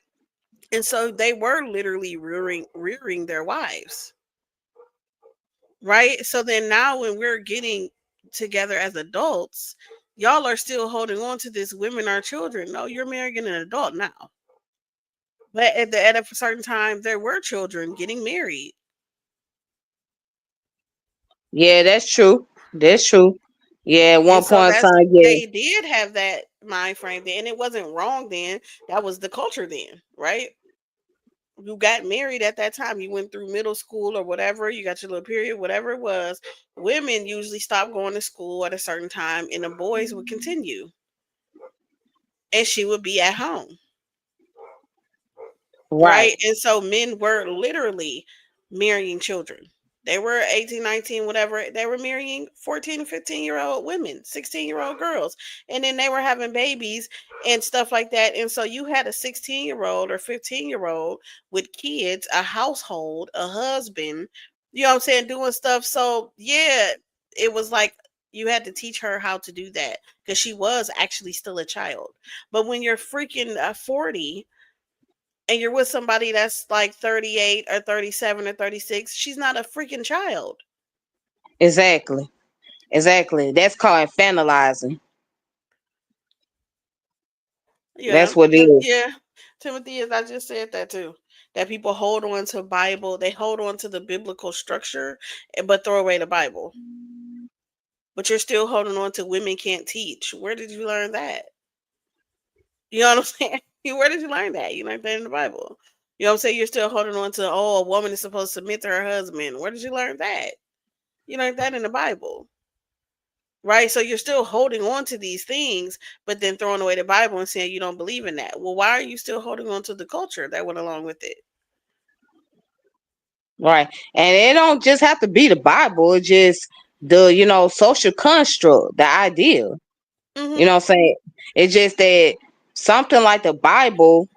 And so they were literally rearing their wives, right? So then now when we're getting together as adults, y'all are still holding on to this women are children. No, you're marrying an adult now. But at a certain time, there were children getting married.
Yeah, that's true. That's true. Yeah, at
And
one
so
point in time, yeah,
they did have that mind frame then, and it wasn't wrong then. That was the culture then, right? You got married at that time. You went through middle school or whatever. You got your little period, whatever it was. Women usually stopped going to school at a certain time, and the boys would continue, and she would be at home.
right.
Right? And so men were literally marrying children. They were 18, 19, whatever. They were marrying 14 and 15-year-old women, 16-year-old girls. And then they were having babies and stuff like that. And so you had a 16-year-old or 15-year-old with kids, a household, a husband, you know what I'm saying, doing stuff. So, yeah, it was like you had to teach her how to do that because she was actually still a child. But when you're freaking 40, and you're with somebody that's like 38 or 37 or 36, she's not a freaking child.
Exactly. Exactly. That's called infantilizing.
Yeah.
That's what it is.
Yeah. Timothy, as I just said that too. That people hold on to Bible, they hold on to the biblical structure, but throw away the Bible. But you're still holding on to women can't teach. Where did you learn that? You know what I'm saying? Where did you learn that? You learned that in the Bible. You know what I'm saying? You're still holding on to, oh, a woman is supposed to submit to her husband. Where did you learn that? You learned that in the Bible. Right? So you're still holding on to these things, but then throwing away the Bible and saying you don't believe in that. Well, why are you still holding on to the culture that went along with it?
Right. And it don't just have to be the Bible, it's just the social construct, the idea. You
Hmm.
know what I'm saying? It's just that something like the Bible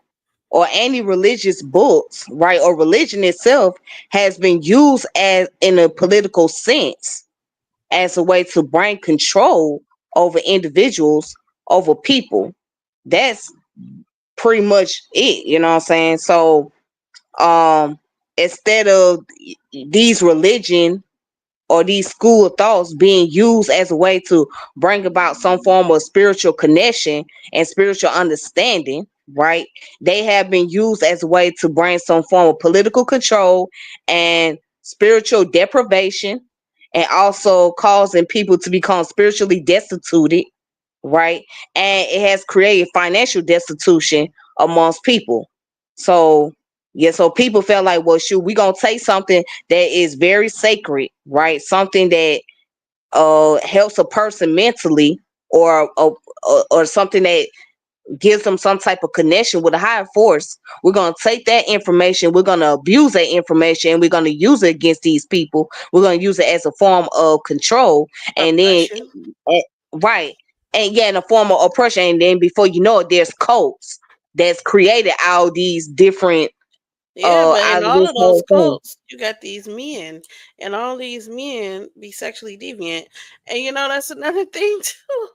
or any religious books, right, or religion itself has been used as in a political sense as a way to bring control over individuals, over people. That's pretty much it, you know what I'm saying? So um instead of these religion or these school of thoughts being used as a way to bring about some form of spiritual connection and spiritual understanding, right? They have been used as a way to bring some form of political control and spiritual deprivation, and also causing people to become spiritually destituted, right? And it has created financial destitution amongst people. So yeah, so people felt like, well, shoot, we gonna take something that is very sacred, right? Something that helps a person mentally, or something that gives them some type of connection with a higher force. We're going to take that information, we're going to abuse that information, and we're going to use it against these people. We're going to use it as a form of control. And then,
Oppression.
eh, right. And yeah, in a form of oppression. And then before you know it, there's cults that's created all these different,
Yeah, but
out
in
of
all
this
of those
whole thing.
cults, you got these men, and all these men be sexually deviant. And you know, that's another thing too.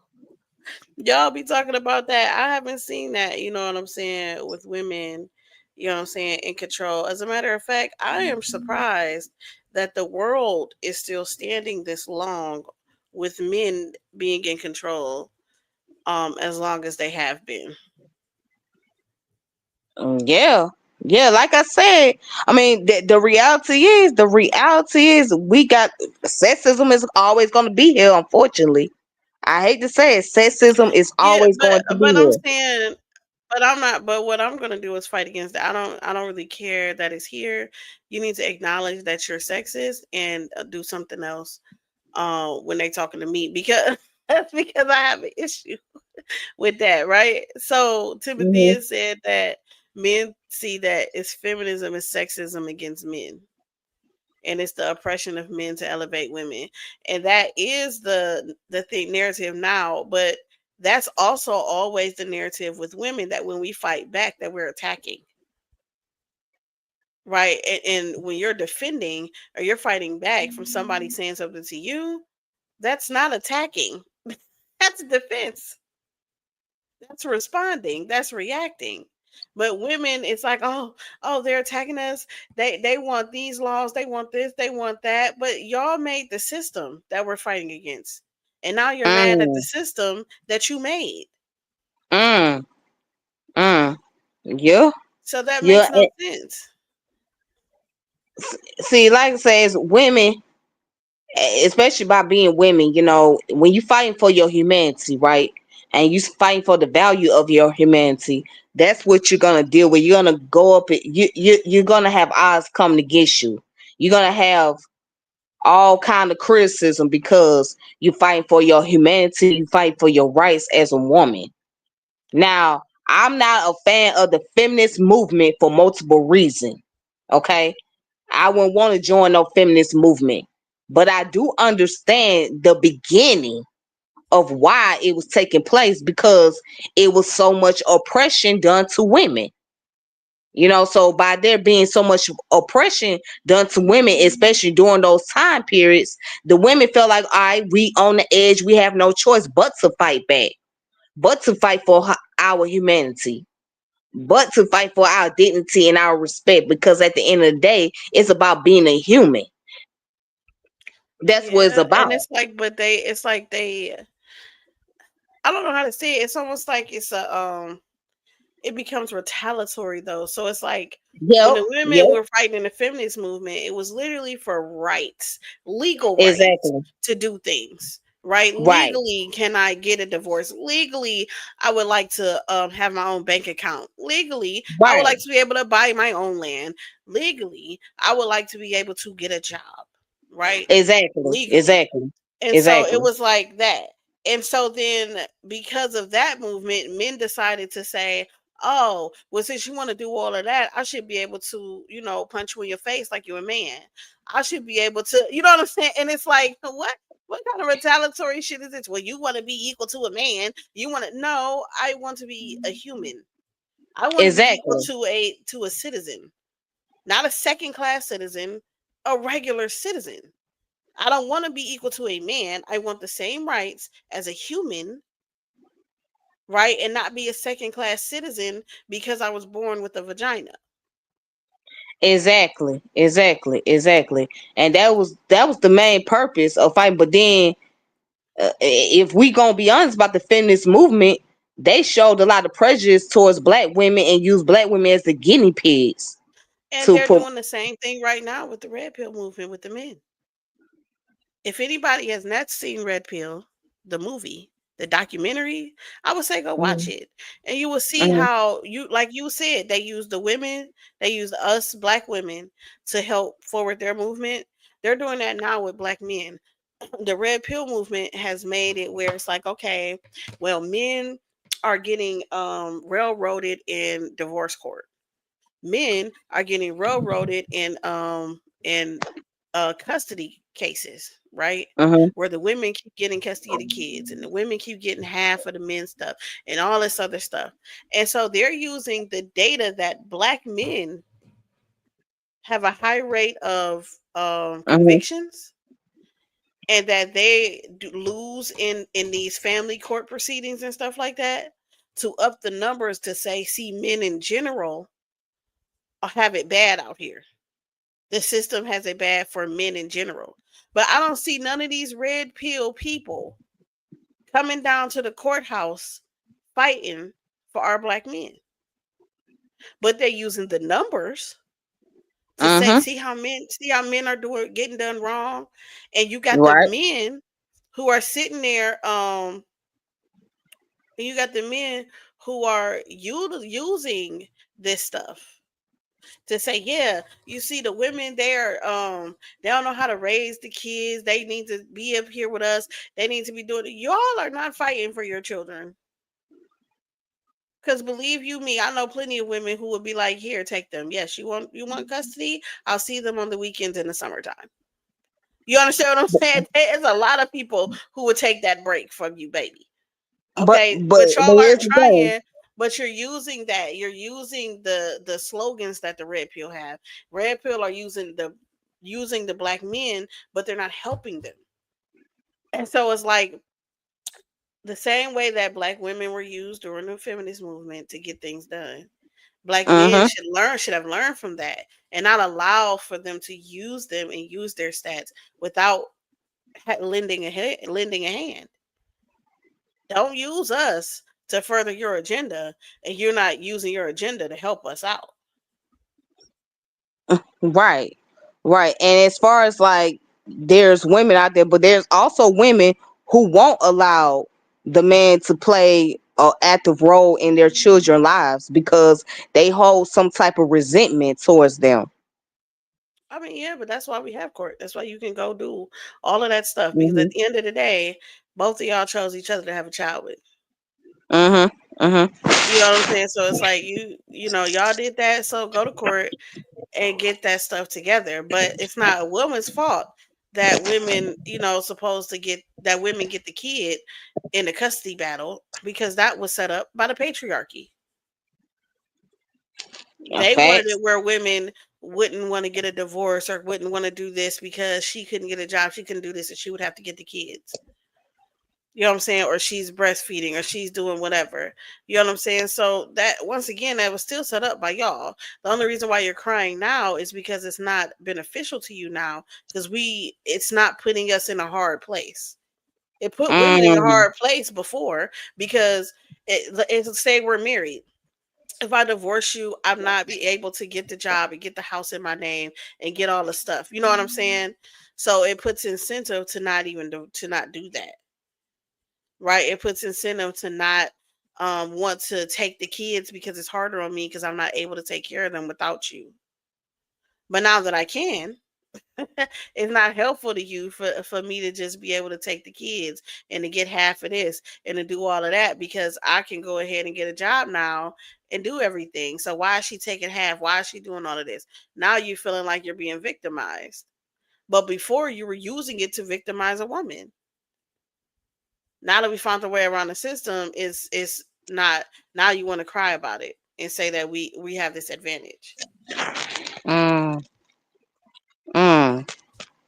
Y'all be talking about that. I haven't seen that, you know what I'm saying, with women, you know what I'm saying, in control. As a matter of fact, I am surprised that the world is still standing this long with men being in control, as long as they have been.
Yeah. Yeah, like I said, I mean, the reality is we got sexism is always going to be here, unfortunately. I hate to say it, sexism is
Yeah,
always going to be
but I'm
here.
saying, but I'm not. But what I'm gonna do is fight against it. I don't really care that it's here. You need to acknowledge that you're sexist and do something else. When they talking to me, because that's because I have an issue with that, right? So Timothy
Hmm.
has said that men see that it's feminism is sexism against men, and it's the oppression of men to elevate women, and that is the thing narrative now. But that's also always the narrative with women, that when we fight back, that we're attacking, right? And when you're defending or you're fighting back from somebody saying something to you, that's not attacking. That's defense. That's responding. That's reacting. But women, it's like, oh, they're attacking us. They want these laws. They want this. They want that. But y'all made the system that we're fighting against, and now you're mad at the
Mm,
system that you made.
mm, mm. Yeah,
So that
yeah.
makes no sense.
See, like I say, it's women, especially by being women, when you fighting for your humanity, right? And you fighting for the value of your humanity, that's what you're gonna deal with. You're gonna go up, you're gonna have odds coming against you. You're gonna have all kind of criticism because you fighting for your humanity, you fight for your rights as a woman. Now, I'm not a fan of the feminist movement for multiple reasons. Okay, I wouldn't want to join no feminist movement, but I do understand the beginning of why it was taking place, because it was so much oppression done to women. So by there being so much oppression done to women, especially during those time periods, the women felt like, all right, we on the edge, we have no choice but to fight back, but to fight for our humanity, but to fight for our dignity and our respect, because at the end of the day, it's about being a human. That's what it's
Yeah, and
about.
it's like, but it's like they, I don't know how to say it. It's almost like it's it becomes retaliatory though. So it's like when
Yep,
the women
yep,
were fighting in the feminist movement, it was literally for rights, legal rights
exactly.
to do things. Right?
Right,
Legally, can I get a divorce? Legally, I would like to have my own bank account. Legally, I would
right,
like to be able to buy my own land. Legally, I would like to be able to get a job. Right?
exactly,
Legally.
exactly,
And so it
exactly,
was like that. And so then because of that movement, men decided to say, oh, well, since you want to do all of that, I should be able to, punch you in your face like you're a man. I should be able to, you know what I'm saying? And it's like, what? What kind of retaliatory shit is this? Well, you want to be equal to a man. You want to no, I want to be a human. I want to be equal
exactly,
to a citizen, not a second class citizen, a regular citizen. I don't want to be equal to a man. I want the same rights as a human, right? And not be a second class citizen because I was born with a vagina.
exactly, exactly, exactly. And that was the main purpose of fighting. But then, if we gonna be honest about the feminist movement, they showed a lot of prejudice towards black women and used black women as the guinea pigs
And
to
they're
put.
doing the same thing right now with the red pill movement with the men. If anybody has not seen Red Pill, the movie, the documentary, I would say go watch
Mm,
it. And you will see
mm,
how like you said, they use the women, they use us black women to help forward their movement. They're doing that now with black men. The red pill movement has made it where it's like, okay, well, men are getting railroaded in divorce court. Men are getting railroaded in custody cases, right?
Mhm.
Where the women keep getting custody of the kids and the women keep getting half of the men's stuff and all this other stuff. And so they're using the data that black men have a high rate of
Mhm.
convictions and that they lose in these family court proceedings and stuff like that to up the numbers to say, see, men in general have it bad out here. The system has it bad for men in general. But I don't see none of these red pill people coming down to the courthouse fighting for our black men. But they're using the numbers to say,
Mhm.
see how men are doing getting done wrong. And you got the
Right.
men who are sitting there, and you got the men who are using this stuff to say, yeah, you see the women there, they don't know how to raise the kids. They need to be up here with us. They need to be doing it. Y'all are not fighting for your children. Because believe you me, I know plenty of women who would be like, here, take them. Yes, you want custody? I'll see them on the weekends in the summertime. You understand what I'm saying? There's a lot of people who would take that break from you, baby. Okay, but
But
y'all
here's
aren't
the thing.
trying. But you're using that. You're using the slogans that the red pill have. Red pill are using the black men, but they're not helping them. And so it's like the same way that black women were used during the feminist movement to get things done. Black men
Mhm.
should have learned from that and not allow for them to use them and use their stats without lending a hand. Don't use us to further your agenda, and you're not using your agenda to help us out.
Right. Right. And as far as like there's women out there, but there's also women who won't allow the man to play a active role in their children's lives because they hold some type of resentment towards them.
I mean, yeah, but that's why we have court. That's why you can go do all of that stuff because at
Mhm.
the end of the day, both of y'all chose each other to have a child with.
Mhm. Mhm.
You know what I'm saying? So it's like y'all did that, so go to court and get that stuff together. But it's not a woman's fault that women get the kid in the custody battle because that was set up by the patriarchy. They wanted
Facts.
it where women wouldn't want to get a divorce or wouldn't want to do this because she couldn't get a job, she couldn't do this, and she would have to get the kids. You know what I'm saying? Or she's breastfeeding or she's doing whatever. You know what I'm saying? So that once again, that was still set up by y'all. The only reason why you're crying now is because it's not beneficial to you now because it's not putting us in a hard place. It put women in a
Mm.
hard place before because it's say we're married. If I divorce you, I'm not be able to get the job and get the house in my name and get all the stuff. You know what I'm saying? So it puts incentive to not do that. Right? It puts incentive to not want to take the kids because it's harder on me because I'm not able to take care of them without you. But now that I can, it's not helpful to you for me to just be able to take the kids and to get half of this and to do all of that because I can go ahead and get a job now and do everything. So why is she taking half? Why is she doing all of this? Now you're feeling like you're being victimized. But before you were using it to victimize a woman. Now that we found a way around the system, is not now you want to cry about it and say that we have this advantage.
Mm. Mm.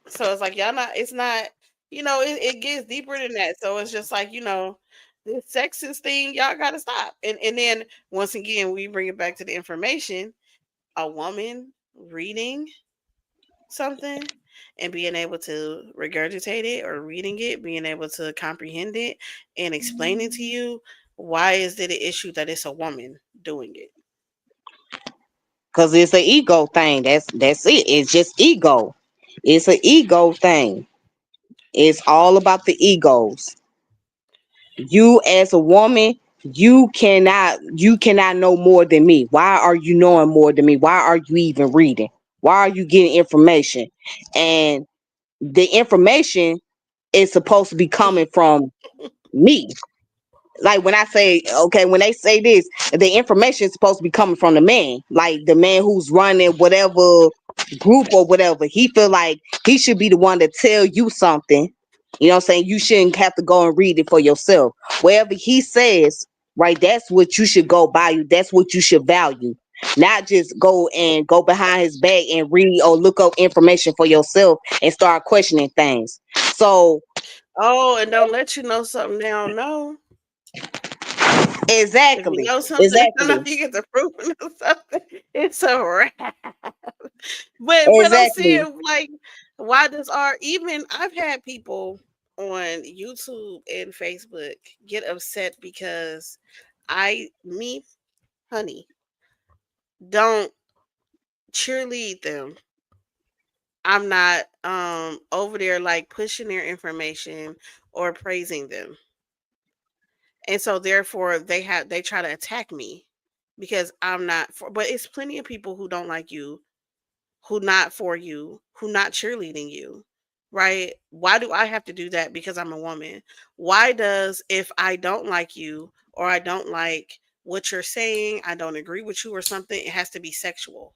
So it's like y'all not. It's not. It gets deeper than that. So it's just like this sexist thing. Y'all got to stop. And then once again, we bring it back to the information. A woman reading something and being able to regurgitate it or reading it, being able to comprehend it and explaining to you why is it an issue that it's a woman doing it.
Cause it's an ego thing. That's it. It's just ego. It's an ego thing. It's all about the egos. You as a woman, you cannot know more than me. Why are you knowing more than me? Why are you even reading? Why are you getting information? And the information is supposed to be coming from me. Like when I say, okay, when they say this, the information is supposed to be coming from the man, like the man who's running whatever group or whatever. He feel like he should be the one to tell you something. You know what I'm saying? You shouldn't have to go and read it for yourself. Whatever he says, right, that's what you should go by. That's what you should value. Not just go behind his back and read or look up information for yourself and start questioning things. So
Oh, and don't let you know something they don't know. If you
exactly,
know something, I don't know
exactly,
if you get the proof of something. It's a wrap. But I'm
exactly.
saying, like, why does our even I've had people on YouTube and Facebook get upset because me, honey, don't cheerlead them. I'm not over there like pushing their information or praising them. And so therefore they try to attack me because I'm not for, but it's plenty of people who don't like you, who not for you, who not cheerleading you. Right? Why do I have to do that because I'm a woman? Why does if I don't like you or I don't like what you're saying, I don't agree with you or something, it has to be sexual?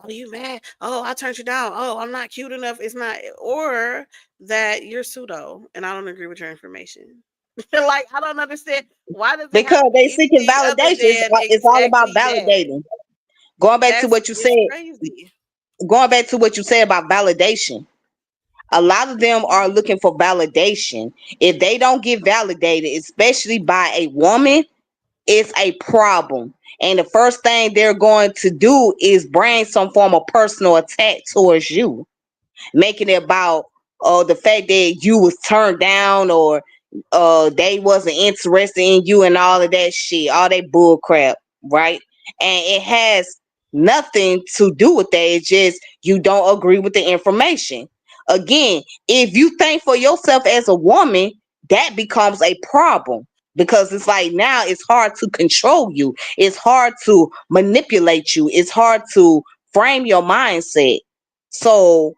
Oh, you mad? Oh, I turned you down. Oh, I'm not cute enough. It's not, or that you're pseudo and I don't agree with your information. Like, I don't understand. Why does it have
Because
to
they
be
seeking
anything other
validation.
than
It's all about
exactly that?
validating. Going back to what you
It's
said,
crazy.
going back to what you said about validation. A lot of them are looking for validation. If they don't get validated, especially by a woman, it's a problem. And the first thing they're going to do is bring some form of personal attack towards you, making it about the fact that you was turned down or they wasn't interested in you and all of that shit, all that bull crap, right? And it has nothing to do with that. It's just you don't agree with the information. Again, if you think for yourself as a woman, that becomes a problem because it's like now it's hard to control you. It's hard to manipulate you. It's hard to frame your mindset. So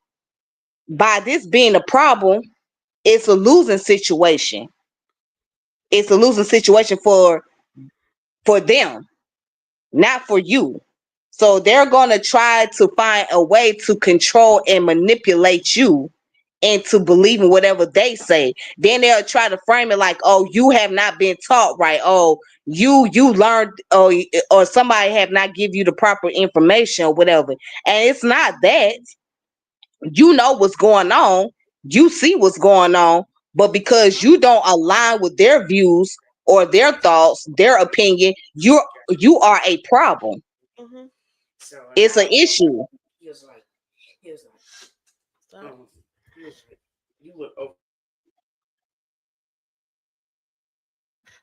by this being a problem, it's a losing situation. It's a losing situation for them, not for you. So they're going to try to find a way to control and manipulate you into believing whatever they say. Then they'll try to frame it like, oh, you have not been taught right. Oh, you learned or somebody have not give you the proper information or whatever. And it's not that. You know what's going on, you see what's going on, but because you don't align with their views or their thoughts, their opinion, you are a problem.
Mm-hmm.
It's an issue.
So, I'm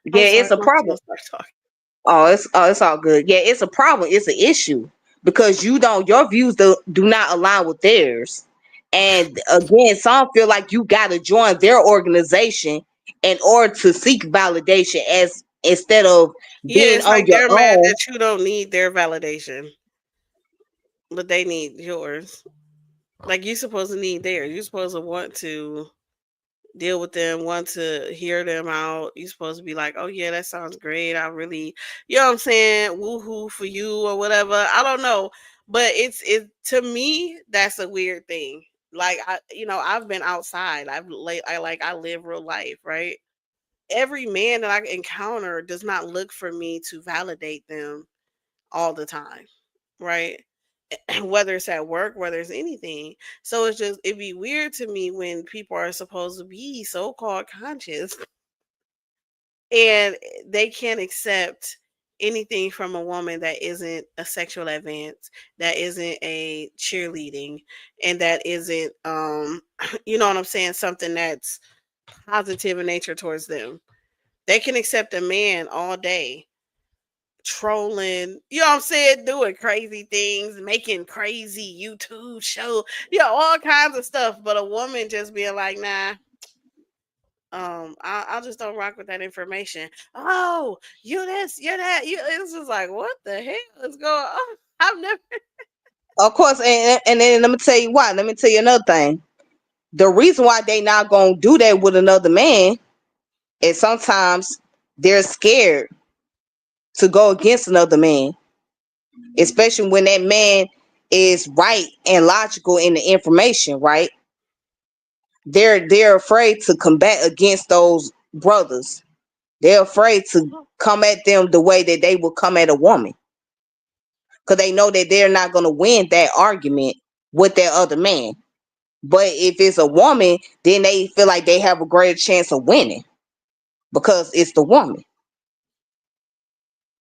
Yeah,
sorry.
it's a
I'm just
problem.
gonna start talking.
It's all good. Yeah, it's a problem. It's an issue because your views do not align with theirs. And again, some feel like you got to join their organization in order to seek validation as instead of
Yeah,
being
it's
on
like
your
they're mad
own.
that you don't need their validation, but they need yours. Like you supposed to need theirs. You're supposed to want to deal with them, want to hear them out. You're supposed to be like, oh yeah, that sounds great. I really, you know what I'm saying, woohoo for you or whatever. I don't know, but it to me that's a weird thing. Like I've been outside. I live real life, right? Every man that I encounter does not look for me to validate them all the time, right? Whether it's at work, whether it's anything. So it'd be weird to me when people are supposed to be so called conscious and they can't accept anything from a woman that isn't a sexual advance, that isn't a cheerleading, and that isn't you know what I'm saying, something that's positive in nature towards them. They can accept a man all day trolling, you know what I'm saying, doing crazy things, making crazy YouTube show, all kinds of stuff. But a woman just being like, nah, I just don't rock with that information. Oh, you this, you that, you. It's just like, what the hell is going on? I've never.
Of course, and then let me tell you why. Let me tell you another thing. The reason why they not gonna do that with another man And sometimes they're scared to go against another man, especially when that man is right and logical in the information, right? They're afraid to combat against those brothers. They're afraid to come at them the way that they would come at a woman. Because they know that they're not gonna win that argument with that other man. But if it's a woman, then they feel like they have a greater chance of winning because it's the woman.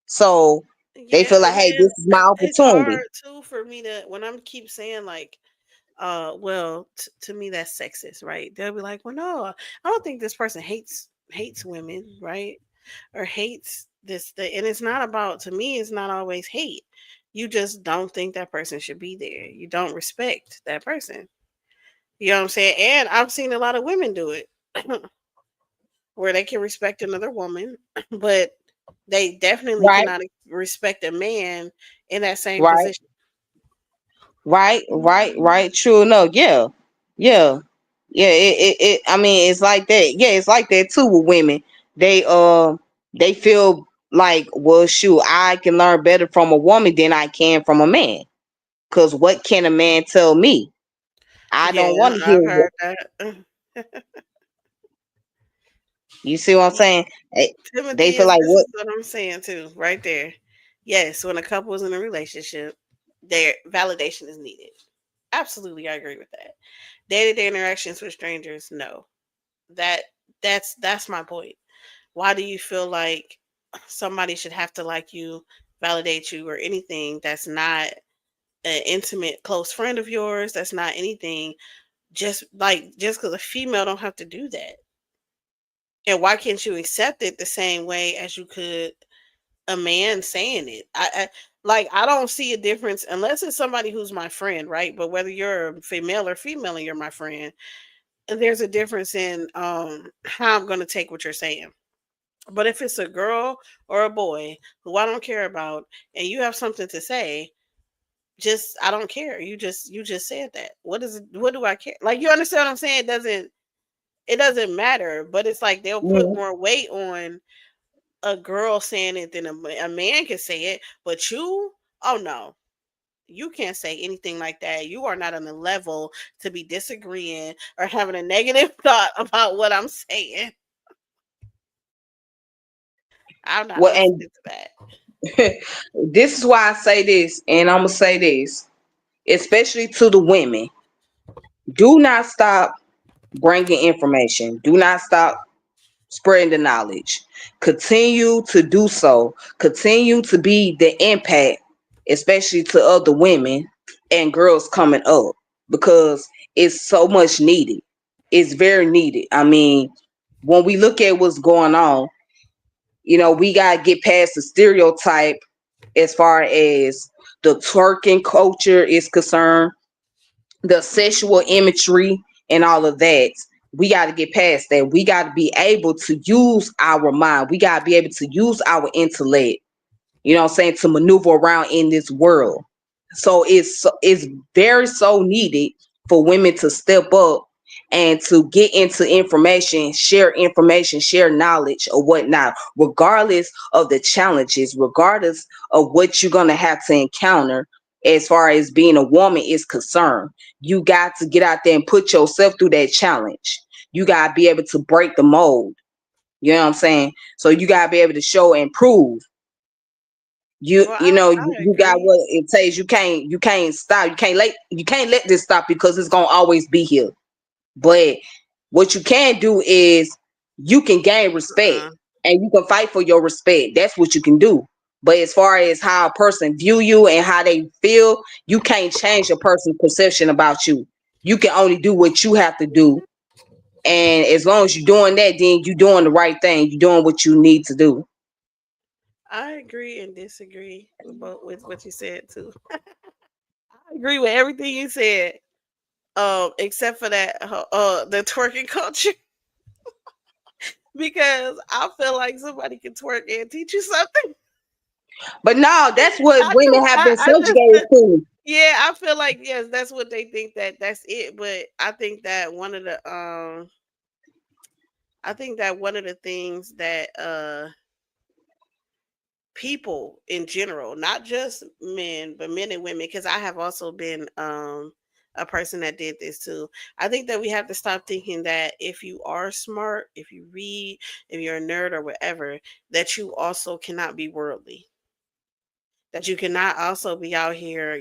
So they
Yeah,
feel like,
and
hey,
then
this is my
it's
opportunity.
hard too for me to when I'm keep saying like, well, to me that's sexist, right? They'll be like, well, no, I don't think this person hates women, right? Or hates this thing, and it's not about to me. It's not always hate. You just don't think that person should be there. You don't respect that person. You know what I'm saying? And I've seen a lot of women do it where they can respect another woman, but they definitely
Right,
cannot respect a man in that same
right,
position.
right. True enough. Yeah. Yeah. Yeah. I mean, it's like that. Yeah, it's like that too with women. They they feel like, well, shoot, I can learn better from a woman than I can from a man. Cause what can a man tell me? I
Yeah,
don't want to hear
I've
what
heard that.
you see what I'm
Yeah,
saying. They
Timothy
feel
is
like
this
what
is what I'm saying too, right there. Yes, when a couple is in a relationship, their validation is needed. Absolutely, I agree with that. Day-to-day interactions with strangers, no. That that's my point. Why do you feel like somebody should have to like you, validate you, or anything that's not an intimate close friend of yours? That's not anything. Just because a female don't have to do that. And why can't you accept it the same way as you could a man saying it? I don't see a difference unless it's somebody who's my friend, right? But whether you're a female and you're my friend, there's a difference in how I'm going to take what you're saying. But if it's a girl or a boy who I don't care about and you have something to say, just I don't care. You just said that. What is it? What do I care? Like, you understand what I'm saying? It doesn't matter, but it's like they'll put
Mhm.
more weight on a girl saying it than a man can say it. But you, oh no, you can't say anything like that. You are not on the level to be disagreeing or having a negative thought about what I'm saying. I'm not
Well, and
listening to that.
this is why I say this, and I'm gonna say this, especially to the women. Do not stop bringing information. Do not stop spreading the knowledge. Continue to do so. Continue to be the impact, especially to other women and girls coming up, because it's so much needed. It's very needed. I mean, when we look at what's going on, we got to get past the stereotype as far as the twerking culture is concerned, the sexual imagery and all of that. We got to get past that. We got to be able to use our mind. We got to be able to use our intellect, to maneuver around in this world. So it's very so needed for women to step up and to get into information, share knowledge or whatnot, regardless of the challenges, regardless of what you're gonna have to encounter as far as being a woman is concerned. You got to get out there and put yourself through that challenge. You gotta be able to break the mold. You know what I'm saying? So you gotta be able to show and prove you
Well,
you know
I
you got
agree.
what it takes. You can't stop. You can't let this stop you because it's gonna always be here. But what you can do is you can gain respect
Uh,
and you can fight for your respect. That's what you can do. But as far as how a person view you and how they feel, you can't change a person's perception about you. You can only do what you have to do. And as long as you're doing that, then you're doing the right thing. You're doing what you need to do.
I agree and disagree with what you said too. I agree with everything you said, except for that the twerking culture, because I feel like somebody can twerk and teach you something.
But no, that's what women have been
I just
subjugated to.
yeah, I feel like yes, that's what they think that's it. But I think that one of the I think that one of the things that people in general, not just men, but men and women, because I have also been a person that did this too. I think that we have to stop thinking that if you are smart, if you read, if you're a nerd or whatever, that you also cannot be worldly. That you cannot also be out here,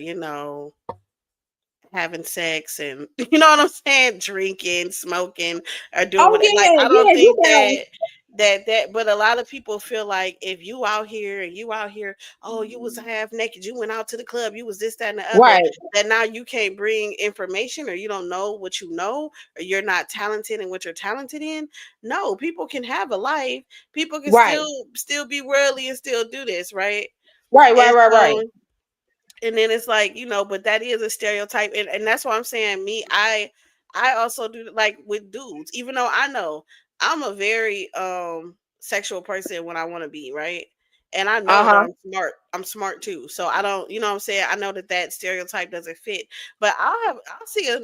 having sex and you know what I'm saying, drinking, smoking, or doing
Oh
what like
yeah,
I don't
yeah, you
think
got
that but a lot of people feel like if you out here and you out here, oh, you was half naked, you went out to the club, you was this, that, and the other,
right,
that now you can't bring information or you don't know what you know or you're not talented in what you're talented in. No, people can have a life. People can
right,
still be worldly and still do this, right?
right, right,
And
right, right.
so and then it's like, but that is a stereotype, and that's why I'm saying me, I also do like with dudes, even though I know I'm a very sexual person when I want to be, right? And I
Uh
know that
huh.
I'm smart too, so I don't, what I'm saying, I know that stereotype doesn't fit, but I'll see a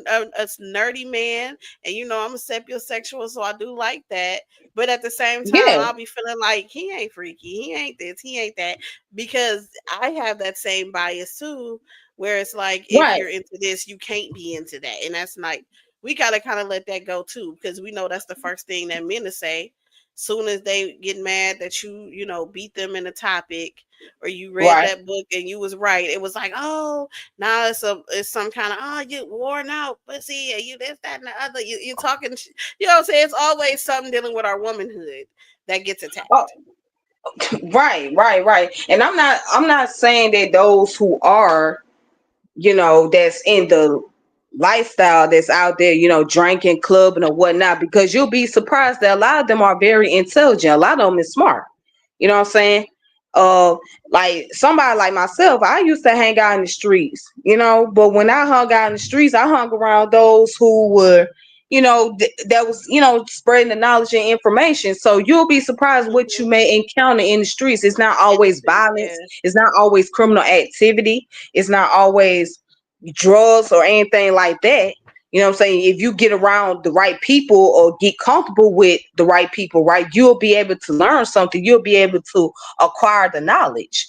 nerdy man, and I'm a sapiosexual, so I do like that, but at the same time
Yeah.
I'll be feeling like he ain't freaky, he ain't this, he ain't that, because I have that same bias too, where it's like if
Right.
you're into this, you can't be into that, and that's like we gotta kind of let that go too, because we know that's the first thing that men to say. Soon as they get mad that beat them in a topic, or you read
Right.
that book and you was right, it was like, oh, now it's some kind of, oh, you worn out pussy, and you this, that, and the other. You're talking, you know what I'm saying? It's always something dealing with our womanhood that gets
Oh,
attacked.
right, right, right. And I'm not saying that those who are, that's in the lifestyle that's out there, drinking, clubbing or whatnot, because you'll be surprised that a lot of them are very intelligent. A lot of them is smart. You know what I'm saying? Uh, like somebody like myself, I used to hang out in the streets, but when I hung out in the streets, I hung around those who were, that was, spreading the knowledge and information. So you'll be surprised what you
Hmm.
may encounter in the streets. It's not always
Anything,
violence.
yeah.
It's not always criminal activity. It's not always drugs or anything like that. You know what I'm saying? If you get around the right people or get comfortable with the right people, right, you'll be able to learn something. You'll be able to acquire the knowledge,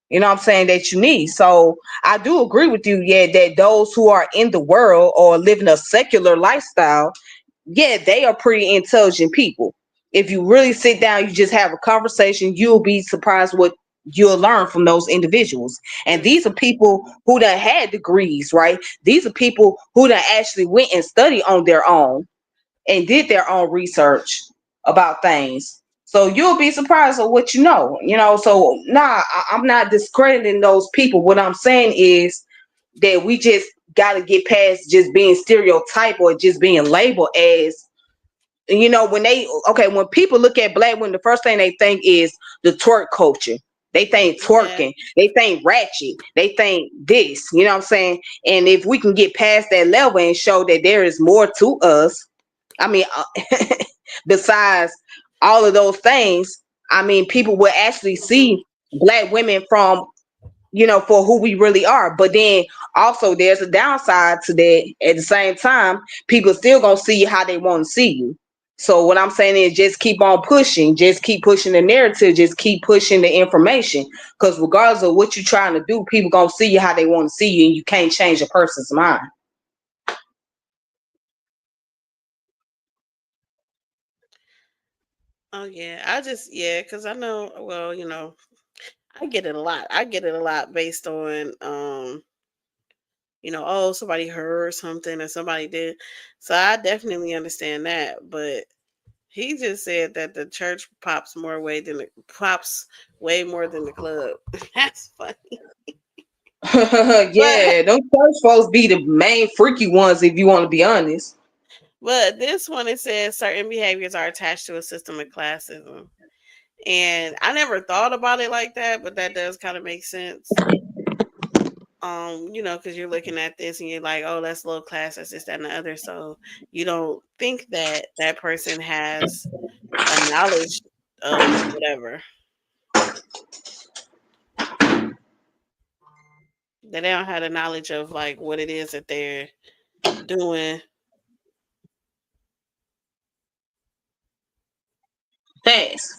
what I'm saying, that you need. So I do agree with you, yeah, that those who are in the world or living a secular lifestyle, yeah, they are pretty intelligent people. If you really sit down, you just have a conversation, you'll be surprised what you'll learn from those individuals. And these are people who done had degrees, right? These are people who done actually went and studied on their own and did their own research about things. So you'll be surprised at what So I'm not discrediting those people. What I'm saying is that we just got to get past just being stereotyped or just being labeled as, when people look at black women, the first thing they think is the twerk culture. They think
Yeah.
twerking, they think ratchet, they think this, you know what I'm saying? And if we can get past that level and show that there is more to us, I mean, besides all of those things, I mean, people will actually
Hmm.
see black women from, for who we really are. But then also there's a downside to that. At the same time, people still gonna see you how they want to see you. So what I'm saying is just keep on pushing, just keep pushing the narrative, just keep pushing the information. Because regardless of what you're trying to do, people gonna see you how they want to see you, and you can't change a person's mind.
Oh yeah, because I know. Well, I get it a lot. I get it a lot based on oh, somebody heard something or somebody did. So I definitely understand that. But he just said that the church pops way more than the club. That's funny. But
Yeah, them church folks be the main freaky ones if you want to be honest.
this one, it says certain behaviors are attached to a system of classism. And I never thought about it like that, but that does kind of make sense. Because you're looking at this and you're like, oh, that's low class, that's this, that, and the other. So you don't think that that person has a knowledge of whatever. That they don't have the knowledge of like what it is that they're doing.
Facts.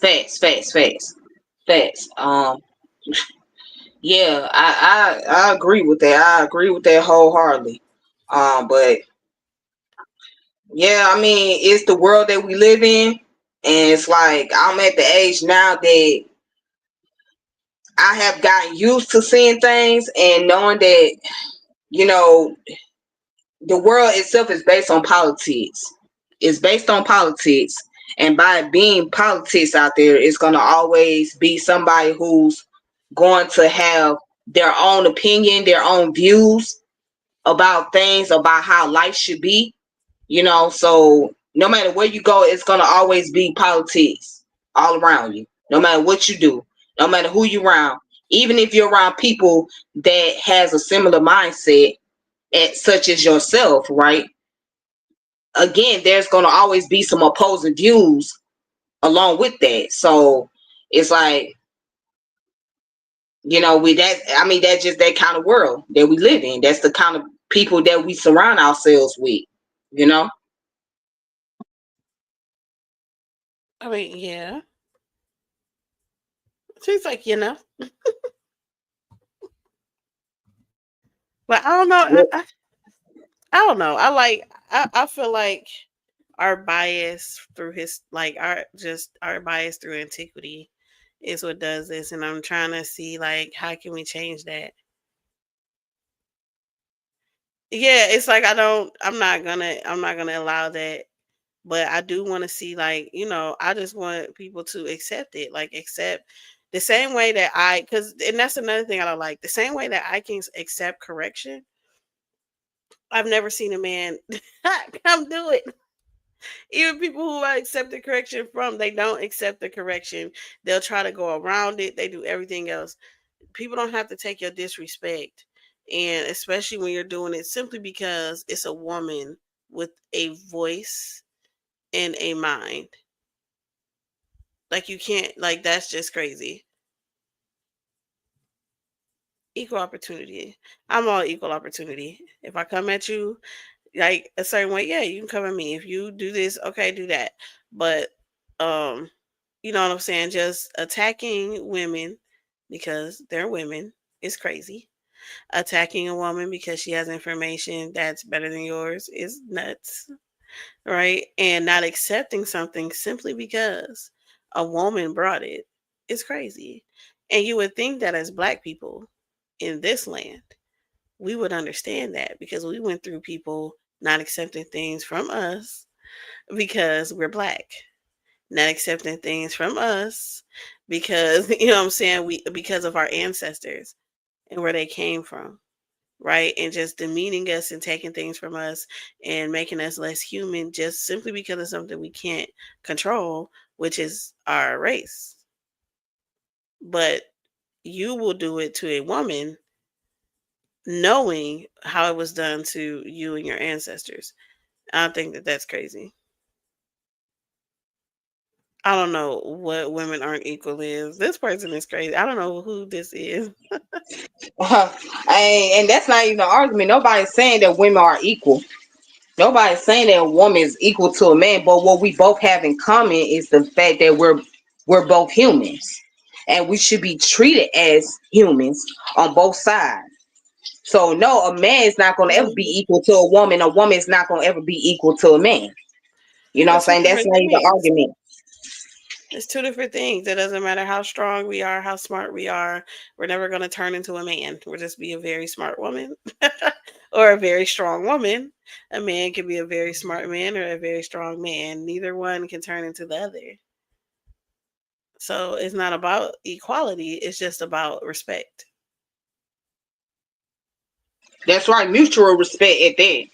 Yeah, I agree with that. I agree with that wholeheartedly. But yeah, I mean, it's the world that we live in, and it's like I'm at the age now that I have gotten used to seeing things and knowing that, you know, the world itself is based on politics. It's based on politics. And by it being politics out there, it's going to always be somebody who's going to have their own opinion, their own views about things, about how life should be. So no matter where you go, it's going to always be politics all around you. No matter what you do, no matter who you're around, even if you're around people that has a similar mindset, such as yourself, right? Again, there's going to always be some opposing views along with that. So it's like, with that, I mean, that's just that kind of world that we live in. That's the kind of people that we surround ourselves with, you know?
I mean, yeah. She's like, but I don't know. I don't know. I feel like our bias through our bias through antiquity is what does this, and I'm trying to see like how can we change that. Yeah, it's like I'm not gonna allow that, but I do want to see like I just want people to accept it, like accept the same way that and that's another thing I don't like, the same way that I can accept correction. I've never seen a man come do it. Even people who I accept the correction from, they don't accept the correction. They'll try to go around it. They do everything else. People don't have to take your disrespect. And especially when you're doing it simply because it's a woman with a voice and a mind. Like you can't, like that's just crazy. Equal opportunity. I'm all equal opportunity. If I come at you like a certain way, yeah, you can come at me. If you do this, okay, do that. But um you know what I'm saying? Just attacking women because they're women is crazy. Attacking a woman because she has information that's better than yours is nuts, right? And not accepting something simply because a woman brought it is crazy. And you would think that as black people in this land, we would understand that because we went through people not accepting things from us because we're black, not accepting things from us because you know what I'm saying, we because of our ancestors and where they came from, right? And just demeaning us and taking things from us and making us less human just simply because of something we can't control, which is our race. But you will do it to a woman knowing how it was done to you and your ancestors. I think that that's crazy. I don't know what women aren't equal is. This person is crazy. I don't know who this is.
And that's not even an argument. Nobody's saying that women are equal. Nobody's saying that a woman is equal to a man. But what we both have in common is the fact that we're both humans, and we should be treated as humans on both sides. So no, a man is not going to ever be
Mhm.
equal to a woman. A woman is not going to ever be equal to a man. You know what I'm
That's two
saying? That's
different
not even an
things.
argument.
It's two different things. It doesn't matter how strong we are, how smart we are. We're never going to turn into a man. We'll just be a very smart woman or a very strong woman. A man can be a very smart man or a very strong man. Neither one can turn into the other. So it's not about equality, it's just about respect.
That's right. Mutual respect at that.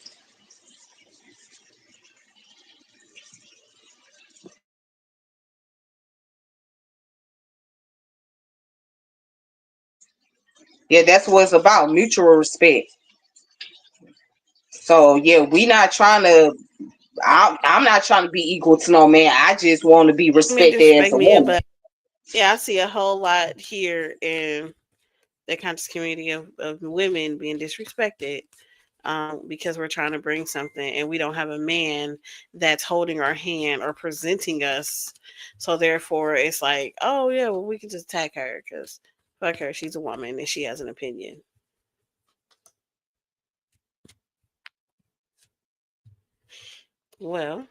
Yeah, that's what it's about. Mutual respect. So yeah, we not trying to. I'm not trying to be equal to no man. I just want to be
I mean,
respected as
disrespect
a
me,
woman.
but yeah, I see a whole lot here in the conscious community of women being disrespected. because we're trying to bring something and we don't have a man that's holding our hand or presenting us. So therefore, it's like, oh yeah, well we can just attack her because fuck her, she's a woman and she has an opinion. Well,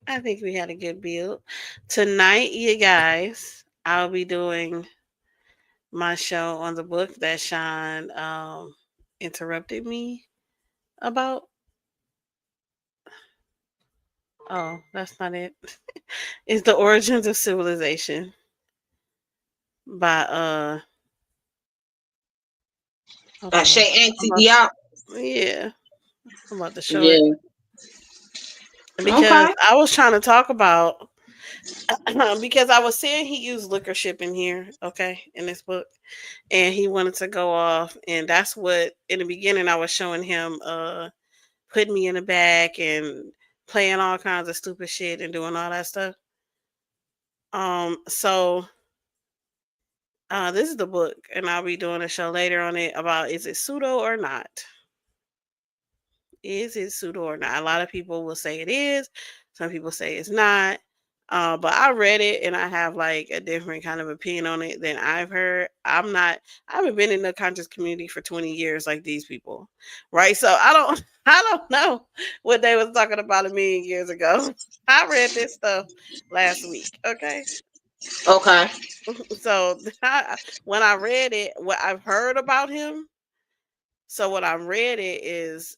I think we had a good build tonight, you guys. I'll be doing my show on the book that Sean interrupted me about. Oh, that's not it. It's The Origins of Civilization by hold on.
Shay
I'm
Auntie
about,
Diop.
yeah, I'm about to show it
Yeah.
because
Okay.
I was trying to talk about because I was saying he used liquor ship in here, okay, in this book, and he wanted to go off, and that's what in the beginning I was showing him putting me in the back and playing all kinds of stupid shit and doing all that stuff. So this is the book, and I'll be doing a show later on it about is it pseudo or not. Is it pseudo or not? A lot of people will say it is. Some people say it's not. But I read it and I have like a different kind of opinion on it than I've heard. I haven't been in the conscious community for 20 years like these people. Right. So I don't know what they was talking about a million years ago. I read this stuff last week. Okay.
Okay.
So when I read it, what I've heard about him, so what I read it is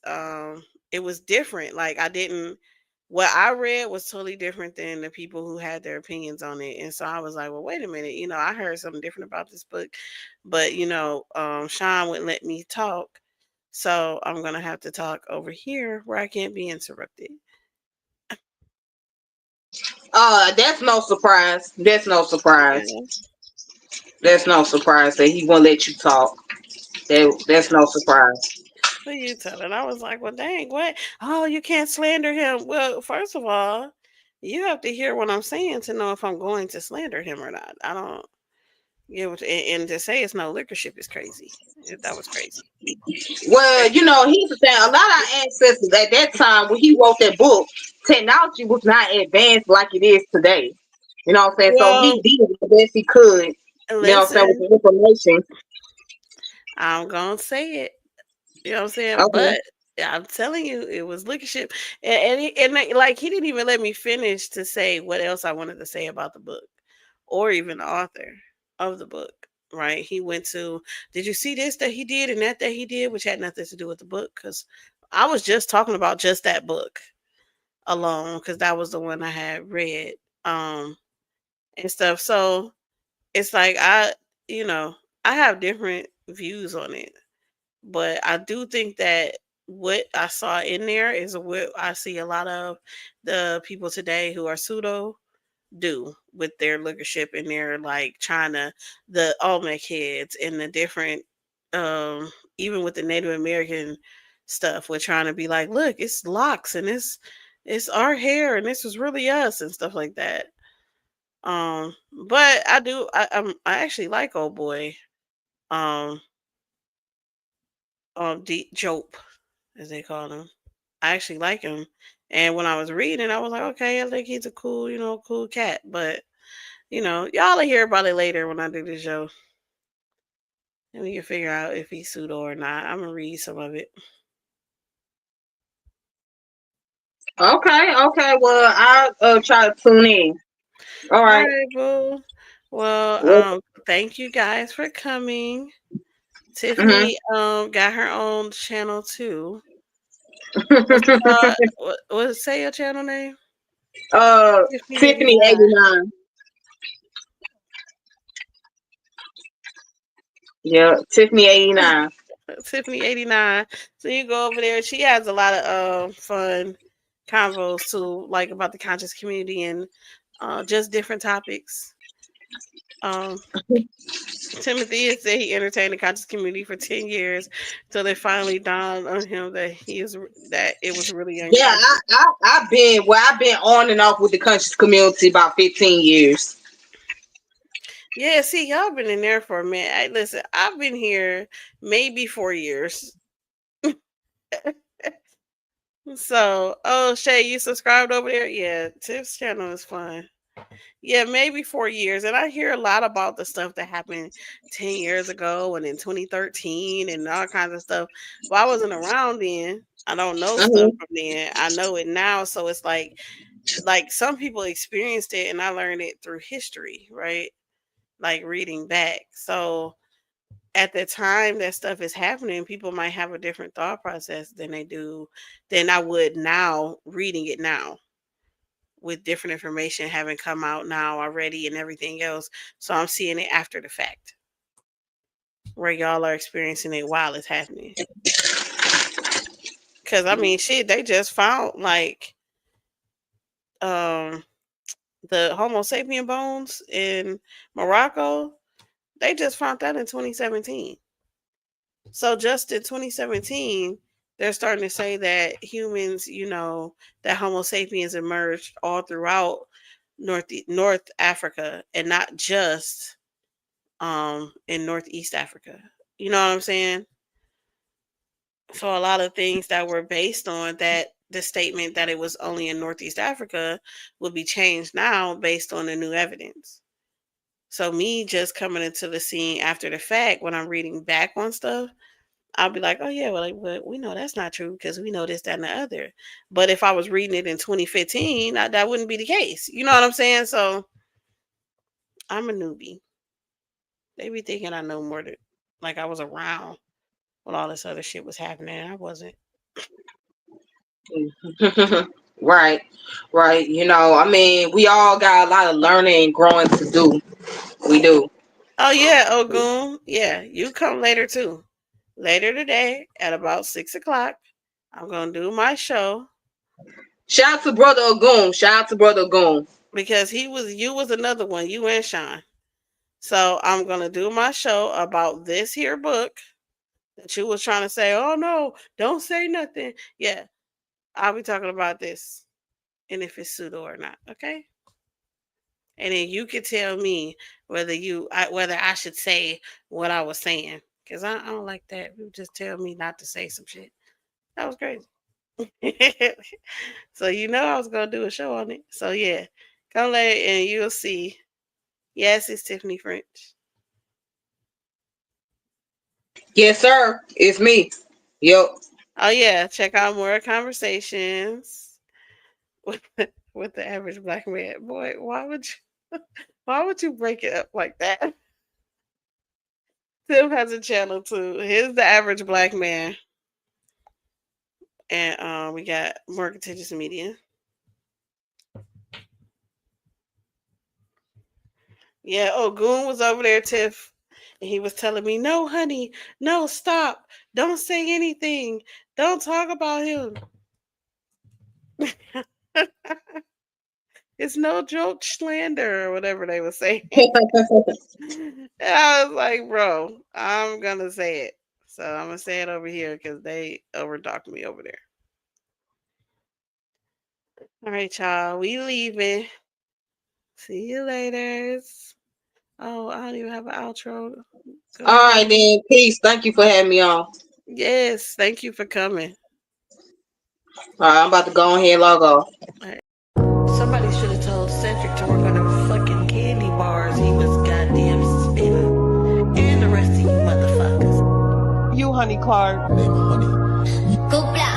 it was different. Like I didn't what I read was totally different than the people who had their opinions on it. And so I was like, well, wait a minute, I heard something different about this book. But Sean wouldn't let me talk. So I'm gonna have to talk over here where I can't be interrupted.
That's no surprise. That's no surprise.
Yeah.
That's no surprise that he won't let you talk. That's no surprise.
Who you telling? I was like, well, dang, what? Oh, you can't slander him. Well, first of all, you have to hear what I'm saying to know if I'm going to slander him or not. I don't give and to say it's no liquor ship is crazy. That was crazy.
Well, here's the thing. A lot of our ancestors at that time when he wrote that book, technology was not advanced like it is today. You know what I'm saying? So he
Well,
did the best he could, you know what I'm saying, with
listen,
the information.
I'm gonna say it. You know what I'm saying?
Okay.
But I'm telling you, it was liquor ship, like he didn't even let me finish to say what else I wanted to say about the book, or even the author of the book. Right? He went to, did you see this that he did and that he did, which had nothing to do with the book? Because I was just talking about just that book alone, because that was the one I had read, and stuff. So it's like you know, I have different views on it. But I do think that what I saw in there is what I see a lot of the people today who are pseudo do with their leadership and their like trying to the Olmec heads and the different even with the Native American stuff, we're trying to be like, look, it's locks and it's our hair and this was really us and stuff like that. But I actually like old boy. Um Jope, as they call him. I actually like him. And when I was reading, I was like, okay, I think he's a cool, cool cat. But, y'all will hear about it later when I do the show. And we can figure out if he's pseudo or not. I'm going to read some of it.
Okay. Okay. Well, I'll try to tune in. All
All
right.
right, boo. Well,
Well,
thank you guys for coming.
mhm.
Tiffany got her own channel too. What's say your channel name? Tiffany
Tiffany
89.
89. Yeah, Tiffany 89.
Tiffany 89. So you go over there. She has a lot of fun convos too, like about the conscious community and just different topics. Um, Timothy has said he entertained the conscious community for 10 years till it finally dawned on him that it was really
Yeah,
unconscious.
I've been on and off with the conscious community about 15 years.
Yeah, see, y'all been in there for a minute. Listen, I've been here maybe 4 years. So, oh, Shay, you subscribed over there? Yeah, Tiff's channel is fun. Yeah, maybe 4 years. And I hear a lot about the stuff that happened 10 years ago and in 2013 and all kinds of stuff. Well, I wasn't around then. I don't know stuff from then. I know it now. So it's like some people experienced it and I learned it through history, right? Like reading back. So at the time that stuff is happening, people might have a different thought process than I would now reading it now with different information having come out now already and everything else. So I'm seeing it after the fact where y'all are experiencing it while it's happening. Cause I mean shit, they just found like the Homo sapien bones in Morocco. They just found that in 2017. So just in 2017, they're starting to say that humans, that Homo sapiens emerged all throughout North Africa and not just in Northeast Africa. You know what I'm saying? So a lot of things that were based on that, the statement that it was only in Northeast Africa will be changed now based on the new evidence. So me just coming into the scene after the fact, when I'm reading back on stuff, I'll be like, oh yeah, well, but we know that's not true because we know this, that, and the other. But if I was reading it in 2015, that wouldn't be the case. You know what I'm saying? So I'm a newbie. They be thinking I know more than, like I was around when all this other shit was happening. I wasn't.
Right. I mean, we all got a lot of learning and growing to do. We do.
Oh yeah, Ogun. Yeah, you come later too. Later today at about 6 o'clock, I'm gonna do my show.
Shout out to Brother Ogun.
Because you was another one, you and Sean. So I'm gonna do my show about this here book that you was trying to say, oh no, don't say nothing. Yeah, I'll be talking about this and if it's pseudo or not, okay? And then you can tell me whether I should say what I was saying. Because I don't like that. You just tell me not to say some shit. That was crazy. So I was going to do a show on it. So yeah, come later and you'll see. Yes, it's Tiffany French.
Yes, sir. It's me. Yep.
Oh yeah, check out more conversations with the average black man. Boy, why would you break it up like that? Tim has a channel too. Here's the average black man. And we got more contagious media. Yeah, Goon was over there, Tiff. And he was telling me, no, honey, no, stop. Don't say anything. Don't talk about him. It's no joke slander or whatever they were saying. I was like, bro, I'm going to say it. So I'm going to say it over here because they overtalked me over there. All right, y'all. We leaving. See you later. Oh, I don't even have an outro.
All right, then. Peace. Thank you for having me on.
Yes. Thank you for coming.
All right, I'm about to go ahead and log off.
Somebody should have told Cedric to work on them fucking candy bars. He was goddamn spinning. And the rest of you motherfuckers.
You, Honey Clark.
Name of Honey.
Go blah.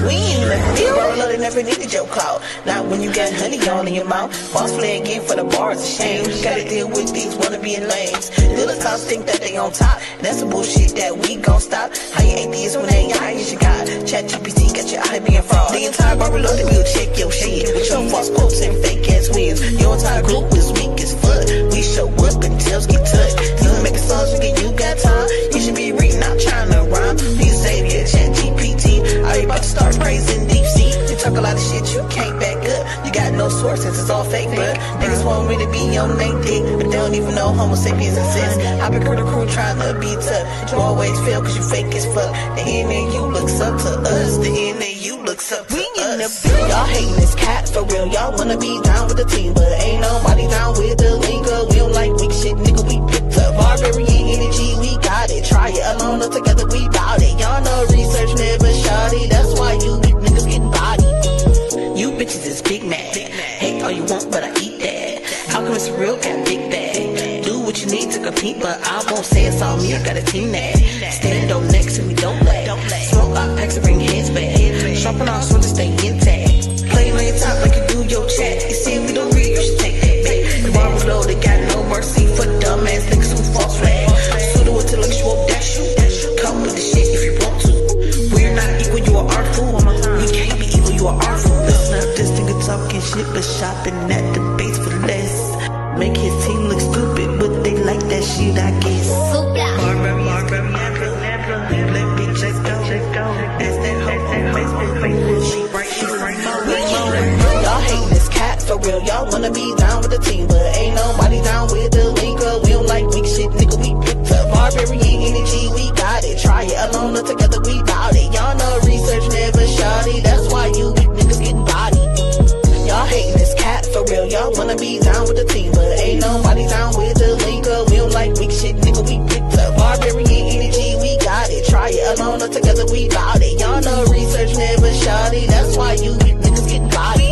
We ain't never deal. Bro, they never needed your clout. Not when you got honey all in your mouth. Boss play again for the bars of shame. Gotta deal with these wannabe lames. Little times think that they on top. That's the bullshit that we gon' stop. How you atheist when they high as you got? ChatGPT got your eye being fraud. The entire Barbie loaded will check your shit. With your false quotes and fake ass wins. Your entire group is weak as fuck. We show up and tails get touched. You making songs nigga, you got time. You should be reading, not trying to rhyme. You say yeah, ChatGPT. Are you about to start praising deep sea? You talk a lot of shit you can't back up. You got no sources, it's all fake, but niggas want me to be on their dick, but they don't even know Homo sapiens exist. I been crew trying to be tough. You always fail cause you fake as fuck. The NAU looks up to us. The NAU looks up to us. Y'all hating this cat for real. Y'all wanna be down with the team, but ain't nobody down with the lingo. We don't like weak shit, nigga, we picked up. Barbarian energy, we got it. Try it alone or together. big bag. Do what you need to compete, but I won't say it's all me. I got a team that stand up next to me, don't lag. Smoke out packs and bring hands back. Sharpen our sword to stay intact. Playing on your top like you do your chat. You see we don't read, you should take that back. The bar was low, they got no mercy for dumbass niggas who false flag. Pseudo intellectual dash you. Come with the shit if you want to. We're not equal, you are artful. We can't be evil, you are artful. Listen up, this nigga talking shit, but shopping at the base for less. Make his team look stupid, but they like that shit, I guess. Barbara, let me just go. Ask that hoe on Facebook, she right. Y'all hating this cat for real. Y'all wanna be down with the team, but ain't nobody down with the link up. We don't like weak shit, nigga. We picked up barbarian energy. We got it. Try it alone or together. We bout it. Y'all know research never shoddy. That's why you weak niggas getting bodied. Y'all hating this cat for real. Y'all wanna be down with the team, but ain't nobody down with the link up. We don't like weak shit, nigga. We picked up barbarian energy. We got it. Try it alone or together. We bout it. Y'all know research never shoddy. That's why you weak niggas getting bodied.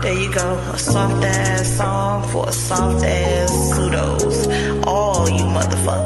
There you go, a soft ass song for a soft ass pseudos. All you motherfuckers.